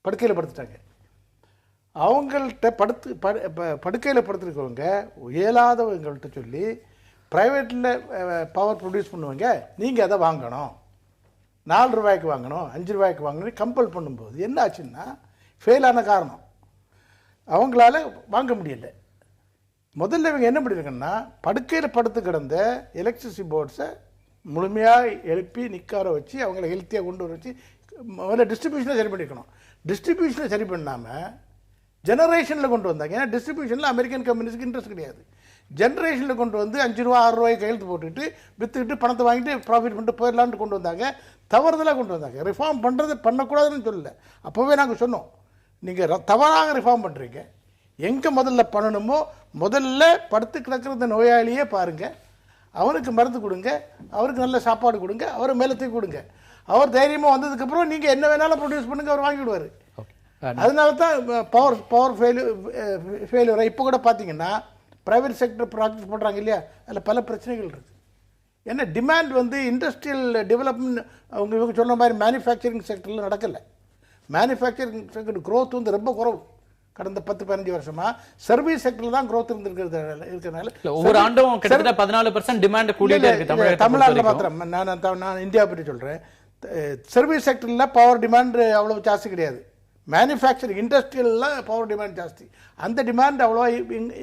படுக்கையில் படுத்துட்டாங்க. அவங்கள்ட்ட படுக்கையில் படுத்துருக்கவங்க இயலாதவங்கள்ட்ட சொல்லி ப்ரைவேட்டில் பவர் ப்ரொடியூஸ் பண்ணுவாங்க, நீங்கள் அதை வாங்கணும், 4 ரூபாய்க்கு வாங்கணும், 5 ரூபாய்க்கு வாங்கணும் கம்பல் பண்ணும்போது என்ன ஆச்சுன்னா, ஃபெயிலான காரணம் அவங்களால வாங்க முடியல. முதல்ல இவங்க என்ன பண்ணியிருக்கன்னா, படுக்கையில் படுத்து கிடந்த எலக்ட்ரிசிட்டி போர்ட்ஸை முழுமையாக எழுப்பி நிற்கார வச்சு அவங்கள ஹெல்த்தியாக கொண்டு வர வச்சு முதல்ல டிஸ்ட்ரிபியூஷனை சரி பண்ணிக்கணும். டிஸ்ட்ரிபியூஷனை சரி பண்ணாமல் ஜெனரேஷனில் கொண்டு வந்தாங்க. ஏன்னா டிஸ்ட்ரிபியூஷனில் அமெரிக்கன் கம்பெனிஸ்க்கு இன்ட்ரெஸ்ட் கிடையாது. ஜென்ரேஷனில் கொண்டு வந்து 5 ரூபா 6 ரூபாய்க்கு கையெழுத்து போட்டுக்கிட்டு விற்றுக்கிட்டு பணத்தை வாங்கிட்டு ப்ராஃபிட் பண்ணிட்டு போயிடலான்ட்டு கொண்டு வந்தாங்க. தவறுதலாக கொண்டு வந்தாங்க. ரிஃபார்ம் பண்ணுறது பண்ணக்கூடாதுன்னு சொல்லலை. அப்போவே நாங்கள் சொன்னோம், நீங்கள் தவறாக ரிஃபார்ம் பண்ணுறீங்க. எங்கே முதல்ல பண்ணணுமோ முதல்ல படுத்து கிடக்கிற இந்த நோயாளியே பாருங்கள், அவருக்கு மருந்து கொடுங்க, அவருக்கு நல்ல சாப்பாடு கொடுங்க, அவரை மேலே தூக்கி கொடுங்க. அவர் தைரியமாக வந்ததுக்கப்புறம் நீங்கள் என்ன வேணாலும் ப்ரொடியூஸ் பண்ணுங்க, அவர் வாங்கிவிடுவார். அதனால தான் பவர் ஃபெயிலியர். இப்போ கூட பார்த்தீங்கன்னா ப்ரைவேட் செக்டர் ப்ராஜெக்ட் பண்ணுறாங்க இல்லையா, அதில் பல பிரச்சனைகள் இருக்குது. ஏன்னா டிமாண்ட் வந்து இண்டஸ்ட்ரியல் டெவலப்மெண்ட் அவங்க இவங்க சொன்ன மாதிரி மேனுஃபேக்சரிங் செக்டரில் நடக்கலை. மேனுஃபேக்சரிங் செக்டர் க்ரோத் வந்து ரொம்ப குறவு. கடந்த 10-15 வருஷமா சர்வீஸ் செக்டரில் தான் க்ரோத் இருக்கிறதுனால ஒவ்வொரு ஆண்டும் கிட்டத்தட்ட 14% டிமாண்ட் கூடிட்டே இருக்கு தமிழ்நாட்டில் மாத்திரம். நான் இந்தியா பற்றி சொல்கிறேன். சர்வீஸ் செக்டரில் பவர் டிமாண்ட் அவ்வளோ ஜாஸ்தி கிடையாது. மேனுஃபேக்சரிங் இண்டஸ்ட்ரியலில் பவர் டிமாண்ட் ஜாஸ்தி. அந்த டிமாண்ட் அவ்வளோ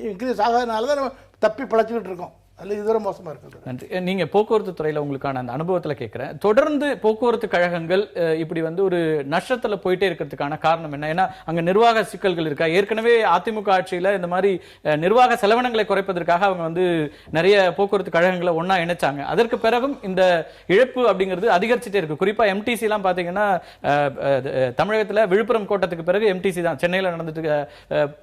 இன்க்ரீஸ் ஆகாதனால தான் நம்ம தப்பி பிழைச்சிக்கிட்டு இருக்கோம். அதில் இதுவரை மோசமாக இருக்குது. நன்றி. நீங்கள் போக்குவரத்து துறையில் உங்களுக்கான அந்த அனுபவத்தில் கேட்குறேன். தொடர்ந்து போக்குவரத்து கழகங்கள் இப்படி வந்து ஒரு நஷ்டத்தில் போயிட்டே இருக்கிறதுக்கான காரணம் என்ன? ஏன்னா அங்கே நிர்வாக சிக்கல்கள் இருக்கா? ஏற்கனவே அதிமுக ஆட்சியில் இந்த மாதிரி நிர்வாக செலவினங்களை குறைப்பதற்காக அவங்க வந்து நிறைய போக்குவரத்து கழகங்களை ஒன்றா இணைச்சாங்க. அதற்கு பிறகும் இந்த இழப்பு அப்படிங்கிறது அதிகரிச்சுட்டே இருக்கு. குறிப்பாக எம்டிசிலாம் பார்த்தீங்கன்னா தமிழகத்தில் விழுப்புரம் கோட்டத்துக்கு பிறகு எம்டிசி தான். சென்னையில் நடந்துட்டு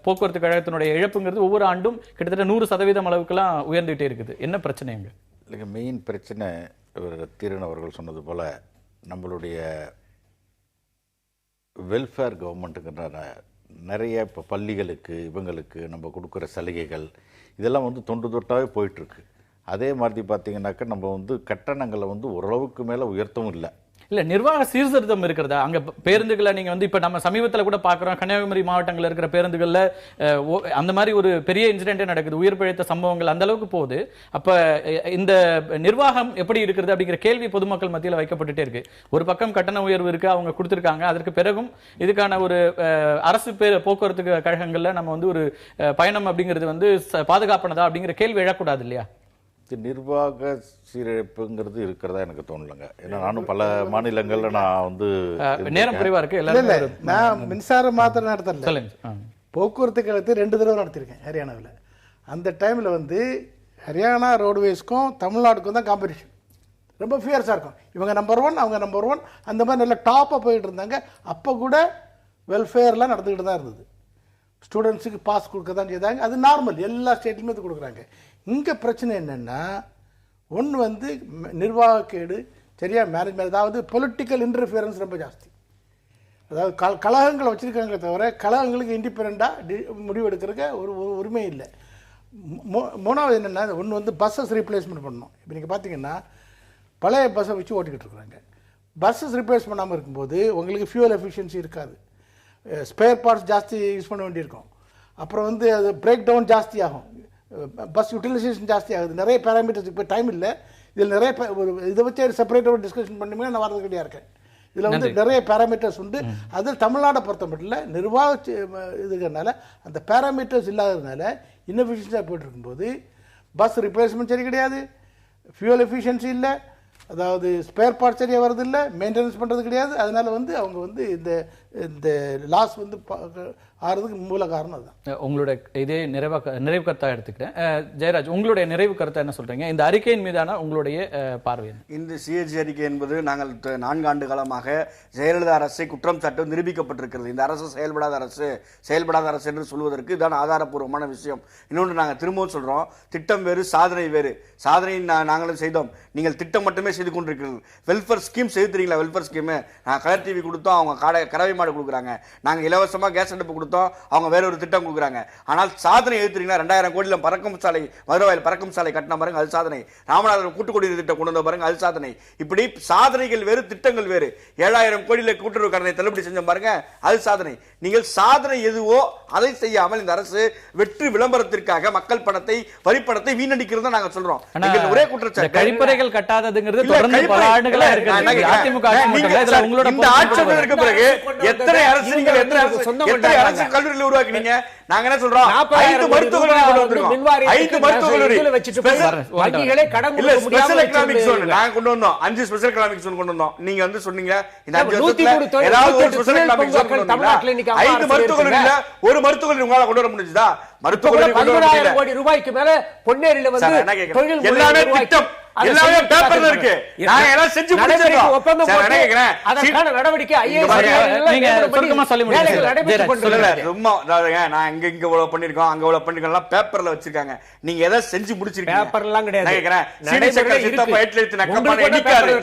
போக்குவரத்து கழகத்தினுடைய இழப்புங்கிறது ஒவ்வொரு ஆண்டும் கிட்டத்தட்ட 100% அளவுக்குலாம் உயர்ந்துகிட்டே இருக்குது. என்ன பிரச்சனைங்க? இல்லைங்க, மெயின் பிரச்சனை தீரன் அவர்கள் சொன்னது போல் நம்மளுடைய வெல்ஃபேர் கவர்மெண்ட்டுங்கிற நிறைய இப்போ பள்ளிகளுக்கு இவங்களுக்கு நம்ம கொடுக்குற சலுகைகள் இதெல்லாம் வந்து தொன்று தொட்டாவே போயிட்டுருக்கு. அதே மாதிரி பார்த்தீங்கன்னாக்கா நம்ம வந்து கட்டணங்களை வந்து ஓரளவுக்கு மேலே உயர்த்தவும் இல்லை. இல்ல நிர்வாக சீர்திருத்தம் இருக்கிறதா அங்க பேருந்துகளை நீங்க வந்து இப்ப நம்ம சமீபத்துல கூட பாக்குறோம், கன்னியாகுமரி மாவட்டங்கள்ல இருக்கிற பேருந்துகள்ல அந்த மாதிரி ஒரு பெரிய இன்சிடென்ட் நடக்குது, உயிர் பிழைத்த சம்பவங்கள் அந்த அளவுக்கு போகுது. அப்ப இந்த நிர்வாகம் எப்படி இருக்கிறது அப்படிங்கிற கேள்வி பொதுமக்கள் மத்தியில் வைக்கப்பட்டுட்டே இருக்கு. ஒரு பக்கம் கட்டண உயர்வு இருக்கு, அவங்க கொடுத்திருக்காங்க, அதற்கு பிறகும் இதுக்கான ஒரு அரசு போக்குவரத்து கழகங்கள்ல நம்ம வந்து ஒரு பயணம் அப்படிங்கிறது வந்து பாதுகாப்பானதா அப்படிங்கிற கேள்வி எழக்கூடாது இல்லையா? நிர்வாக சீரழிப்புங்கிறது இருக்கிறதா எனக்கு தோணலைங்க. ஏன்னா நானும் பல மாநிலங்கள்ல நான் வந்து நேரம் குறைவா இருக்கு. நான் மின்சாரம் மாத்திரம் நடத்தல, சொல்லுங்க. போக்குவரத்து கழகத்தை 2 தடவை நடத்திருக்கேன் ஹரியானாவில். அந்த டைமில் வந்து ஹரியானா ரோடுவேஸ்க்கும் தமிழ்நாடுக்கும் தான் காம்படிஷன். ரொம்ப ஃபியர்ஸாக இருக்கும். இவங்க நம்பர் 1 அவங்க நம்பர் 1 அந்த மாதிரி நல்லா டாப்பாக போயிட்டு இருந்தாங்க. அப்போ கூட வெல்ஃபேர்லாம் நடந்துக்கிட்டு தான் இருந்தது. ஸ்டூடெண்ட்ஸுக்கு பாஸ் கொடுக்க தான் செய்தாங்க. அது நார்மல், எல்லா ஸ்டேட்லையுமே அது கொடுக்குறாங்க. இங்கே பிரச்சனை என்னென்னா ஒன்று வந்து நிர்வாகக்கேடு, சரியா மேனேஜ்மெண்ட், அதாவது பொலிட்டிக்கல் இன்டர்ஃபியரன்ஸ் ரொம்ப ஜாஸ்தி. அதாவது கழகங்களை வச்சுருக்காங்களே தவிர கழகங்களுக்கு இண்டிபெண்ட்டாக முடிவு எடுக்கிறதுக்கு ஒரு உரிமை இல்லை. மூணாவது என்னென்னா ஒன்று வந்து பஸ்ஸஸ் ரீப்ளேஸ்மெண்ட் பண்ணணும். இப்போ நீங்கள் பார்த்தீங்கன்னா பழைய பஸ்ஸை வச்சு ஓட்டிக்கிட்டு இருக்கிறாங்க. பஸ்ஸஸ் ரீப்ளேஸ் பண்ணாமல் இருக்கும்போது உங்களுக்கு ஃபியூவல் எஃபிஷியன்சி இருக்காது, ஸ்பேர் பார்ட்ஸ் ஜாஸ்தி யூஸ் பண்ண வேண்டியிருக்கும், அப்புறம் வந்து அது பிரேக் டவுன் ஜாஸ்தி ஆகும், பஸ் யூட்டிலைசேஷன் ஜாஸ்தி ஆகுது. நிறைய பேராமீட்டர்ஸ் இப்போ டைம் இல்லை, இதில் நிறைய இதை வச்சு செப்பரேட்டாக டிஸ்கஷன் பண்ணுமே நான் வரது கிடையாது இருக்கேன். இதில் வந்து நிறைய பேராமீட்டர்ஸ் உண்டு. அதில் தமிழ்நாடை பொறுத்த மட்டும் இல்லை நிர்வாக இதுக்கிறதுனால அந்த பேராமீட்டர்ஸ் இல்லாததுனால இன்எஃபிஷியன்ஸாக போய்ட்டு இருக்கும்போது பஸ் ரிப்ளேஸ்மெண்ட் சரி கிடையாது, ஃபியூவல் எஃபிஷியன்சி இல்லை, அதாவது ஸ்பேர் பார்ட் சரியாக வருது இல்லை, மெயின்டெனன்ஸ் பண்ணுறது கிடையாது. அதனால் வந்து அவங்க வந்து இந்த லாஸ் வந்து ஆகிறதுக்கு மூல காரணம் அதுதான். உங்களோட இதே நிறைவு கருத்தாக எடுத்துக்கிறேன். ஜெயராஜ், உங்களுடைய நிறைவு கருத்தை என்ன சொல்றீங்க? இந்த அறிக்கையின் மீதான உங்களுடைய பார்வை? இந்த சிஏஜி அறிக்கை என்பது நாங்கள் 4 ஆண்டு காலமாக ஜெயலலிதா அரசை குற்றம் சாட்டு நிரூபிக்கப்பட்டிருக்கிறது. இந்த அரசு செயல்படாத அரசு என்று சொல்வதற்கு இதுதான் ஆதாரப்பூர்வமான விஷயம். இன்னொன்று நாங்கள் திரும்பவும் சொல்றோம், திட்டம் வேறு சாதனை வேறு. சாதனை நாங்களும் செய்தோம், நீங்கள் திட்டம் மட்டுமே செய்து கொண்டிருக்கிறீர்கள். வெல்ஃபேர் ஸ்கீம் செய்து தரீங்களா? வெல்ஃபேர் ஸ்கீம் நாங்கள் கலர் டிவி கொடுத்தோம், அவங்க கறவை மாடு கொடுக்குறாங்க. நாங்கள் இலவசமாக கேஸ் அடுப்பு கொடுத்தோம், அவங்க வேற ஒரு திட்டம் கொடுக்குறாங்க. ஆனால் சாதனை எழுத்துறீங்களா? 2000 கோடியில் பறக்கும் சாலை, மதுரவாயில் பறக்கும் சாலை கட்டின பாருங்க, அது சாதனை. ராமநாதபுரம் கூட்டுக்குடிநீர் திட்டம் கொண்டு வந்த பாருங்க, அது சாதனை. இப்படி சாதனைகள் வேறு, திட்டங்கள் வேறு. 7000 கோடியில் கூட்டுறவு கடனை தள்ளுபடி செஞ்ச பாருங்க, அது சாதனை. நீங்கள் சாதனை எதுவோ அதை செய்யாமல் இந்த அரசு வெற்றி விளம்பரத்திற்காக மக்கள் பணத்தை, வரி பணத்தை வீணடிக்கிறதா நாங்க சொல்றோம். ஒரே குற்றச்சாட்டு கழிப்பறைகள் கட்டாததுங்கிறது தொடர்ந்து பல ஆண்டுகளா இருக்கு. அதிமுக இந்த ஆட்சி வந்ததற்கு பிறகு எத்தனை அரசு நீங்கள் எத்தனை அரசு கல்லூரிகளை உருவாக்கினீங்க? நாங்க என்ன சொல்றோம், 5 மருத்துவக் கல்லூரி கொண்டு வந்திருக்கோம். 5 மருத்துவக் கல்லூரி வங்கிகளே கடன் கொடுக்க முடியாம ஸ்பெஷல் எகனாமிக் ஜோன் நாங்க கொண்டு வந்தோம். 5 ஸ்பெஷல் எகனாமிக் ஜோன் கொண்டு வந்தோம். நீங்க வந்து சொன்னீங்க இந்த 5 வருஷத்துல ஏதாவது ஒரு ஸ்பெஷல் எகனாமிக் ஜோன் கொண்டு வந்தீங்களா? 5 மருத்துவக் கல்லூரியில ஒரு மருத்துவக் கல்லூரி உங்களால கொண்டு வர முடிஞ்சதா? மருத்துவக் கல்லூரி 15000 கோடி ரூபாய்க்கு மேல பொன்னேரியில வந்து தொழில் எல்லாமே திட்டம், எல்லாமே பேப்பர்ல இருக்கு. நான் எல்லாம் செஞ்சு முடிச்சிட்டோம். ஒப்பந்தம் போட்டு அதற்கான நடவடிக்கை நீங்க சுருக்கமா சொல்லி முடிங்க. ரொம்ப நான் இங்க இவ்வளவு பண்ணிருக்கோம், அங்க இவ்வளவு பண்ணிருக்கோம், பேப்பர்ல வச்சிருக்காங்க. நீங்க எதை செஞ்சு முடிச்சிருக்கீங்க? பேப்பர்லாம் கிடையாது. சீனி சக்கரை சித்தப்பா ஏட்ல எடுத்து நக்கமான இனிக்காது.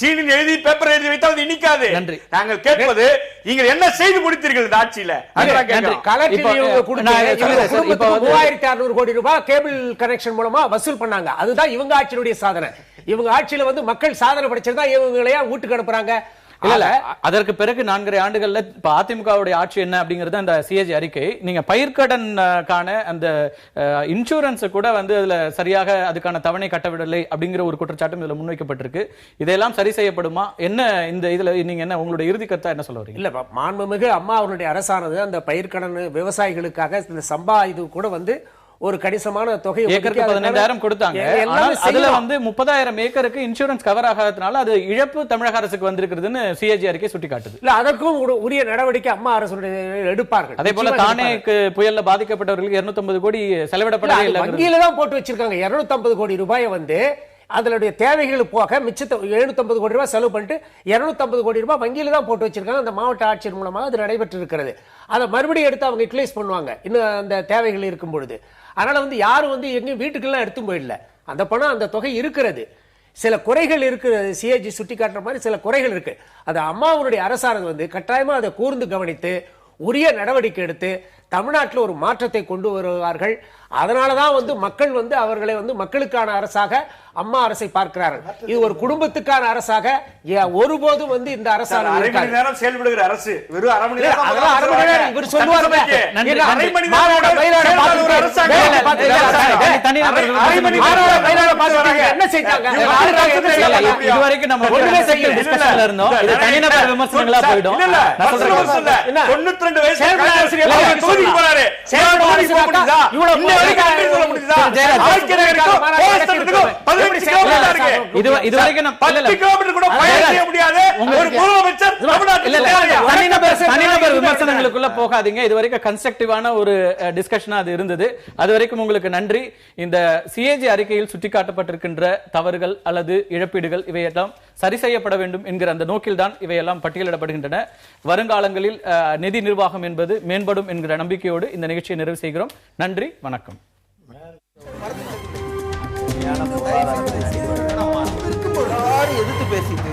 சீனி எழுதி பேப்பர் எழுதி வைத்தால் அது இனிக்காது. நாங்கள் கேட்பது நீங்கள் என்ன செய்து முடித்தீர்கள் இந்த ஆட்சியில? அதெல்லாம் கேட்கிறோம். கலெக்டர் கொடுத்து 3600 கோடி ரூபாய் கேபிள் கனெக்ஷன் மூலமா வசூல் பண்ணாங்க. அதுதான் இவங்க ஆட்சியுடைய சாதனை. இவங்க ஆட்சியில வந்து மக்கள் சாதனை படிச்சிருந்தா இவங்களையா வீட்டுக்கு அனுப்புறாங்க? இல்ல அதற்கு பிறகு 4.5 ஆண்டுகள்ல இப்ப அதிமுகவுடைய ஆட்சி என்ன அப்படிங்கறது அந்த சிஏஜி அறிக்கை. நீங்க பயிர்க்கடனுக்கான அந்த இன்சூரன்ஸ் கூட வந்து அதுல சரியாக அதுக்கான தவணை கட்டவிடலை அப்படிங்கிற ஒரு குற்றச்சாட்டும் இதுல முன்வைக்கப்பட்டிருக்கு. இதெல்லாம் சரி செய்யப்படுமா? என்ன இந்த இதுல நீங்க என்ன உங்களுடைய இறுதி கருத்தா என்ன சொல்ல வரீங்க? இல்ல மாண்புமிகு அம்மா அவருடைய அரசானது அந்த பயிர்க்கடன் விவசாயிகளுக்காக இந்த சம்பா இது கூட வந்து ஒரு கணிசமான தொகை ஏக்கருக்கு 15000 கொடுத்தாங்க. அதுல வந்து 30000 ஏக்கருக்கு இன்சூரன்ஸ் கவர் ஆகாததுனால அது இழப்பு தமிழக அரசுக்கு வந்திருக்குதுன்னு சிஏஜி அறிக்கை சுட்டிக்காட்டுது. இல்ல அதற்கும் உரிய நடவடிக்கை அம்மா அரசு எடுப்பார்கள். அதே போல தானே புயல்ல பாதிக்கப்பட்டவர்களுக்கு 250 கோடி செலவிடப்படவே இல்லை. வங்கியில தான் போட்டு வச்சிருக்காங்க. 250 கோடி ரூபாயை வந்து அதனுடைய தேவைகள் போக மிச்சத்தை 750 கோடி ரூபாய் செலவு பண்ணிட்டு 250 கோடி ரூபாய் வங்கியில தான் போட்டு வச்சிருக்காங்க. அந்த மாவட்ட ஆட்சியர் மூலமாக அது நடைபெற்று இருக்கிறது. அதை மறுபடியும் எடுத்து அவங்க யூட்டிலைஸ் பண்ணுவாங்க இன்னும் அந்த தேவைகள் இருக்கும் பொழுது. அதனால வந்து யாரும் வந்து எங்கேயும் வீட்டுக்கெல்லாம் எடுத்து போயிடல. அந்த பணம் அந்த தொகை இருக்கிறது. சில குறைகள் இருக்கிறது. சிஏஜி சுட்டி காட்டுற மாதிரி சில குறைகள் இருக்கு. அது அம்மாவுடைய அரசானது வந்து கட்டாயமா அதை கூர்ந்து கவனித்து உரிய நடவடிக்கை எடுத்து தமிழ்நாட்டில் ஒரு மாற்றத்தை கொண்டு வருவார்கள். அதனாலதான் மக்கள் அவர்களை மக்களுக்கான அரசாக அம்மா அரசை பார்க்கிறார்கள். இது ஒரு குடும்பத்துக்கான அரசாக ஒருபோதும் இந்த அரசாங்கம் அரை மணி நேரம் செயல்படுகிற அரசு வெறும் அரை மணி நேரம் அதெல்லாம் அரை மணி நேரம் இவர் சொல்லுவார். அரை மணி நேரம் அரசாங்கம் என்ன செஞ்சாங்க? இதுவரைக்கும் நம்ம டிஸ்கஷன்ல இருந்தோம். இது தனிநபர் விமர்சனங்களா போய்டும். 92 வயசு தொகுதிக்கு போறாரு. தனிநபர் விமர்சனங்களுக்குள்ள போகாதீங்க. இதுவரைக்கும் கன்ஸ்ட்ரக்டிவான ஒரு டிஸ்கஷனா அது இருந்தது. அதுவரைக்கும் உங்களுக்கு நன்றி. இந்த சிஏஜி அறிக்கையில் சுட்டிக்காட்டப்பட்டிருக்கின்ற தவறுகள் அல்லது இழப்பீடுகள் இவையெல்லாம் சரி செய்யப்பட வேண்டும் என்கிற அந்த நோக்கில் தான் இவையெல்லாம் பட்டியலிடப்படுகின்றன. வருங்காலங்களில் நிதி நிர்வாகம் என்பது மேம்படும் என்கிற நம்பிக்கையோடு இந்த நிகழ்ச்சியை நிறைவு செய்கிறோம். நன்றி, வணக்கம். எதிர்த்து பேசிட்டு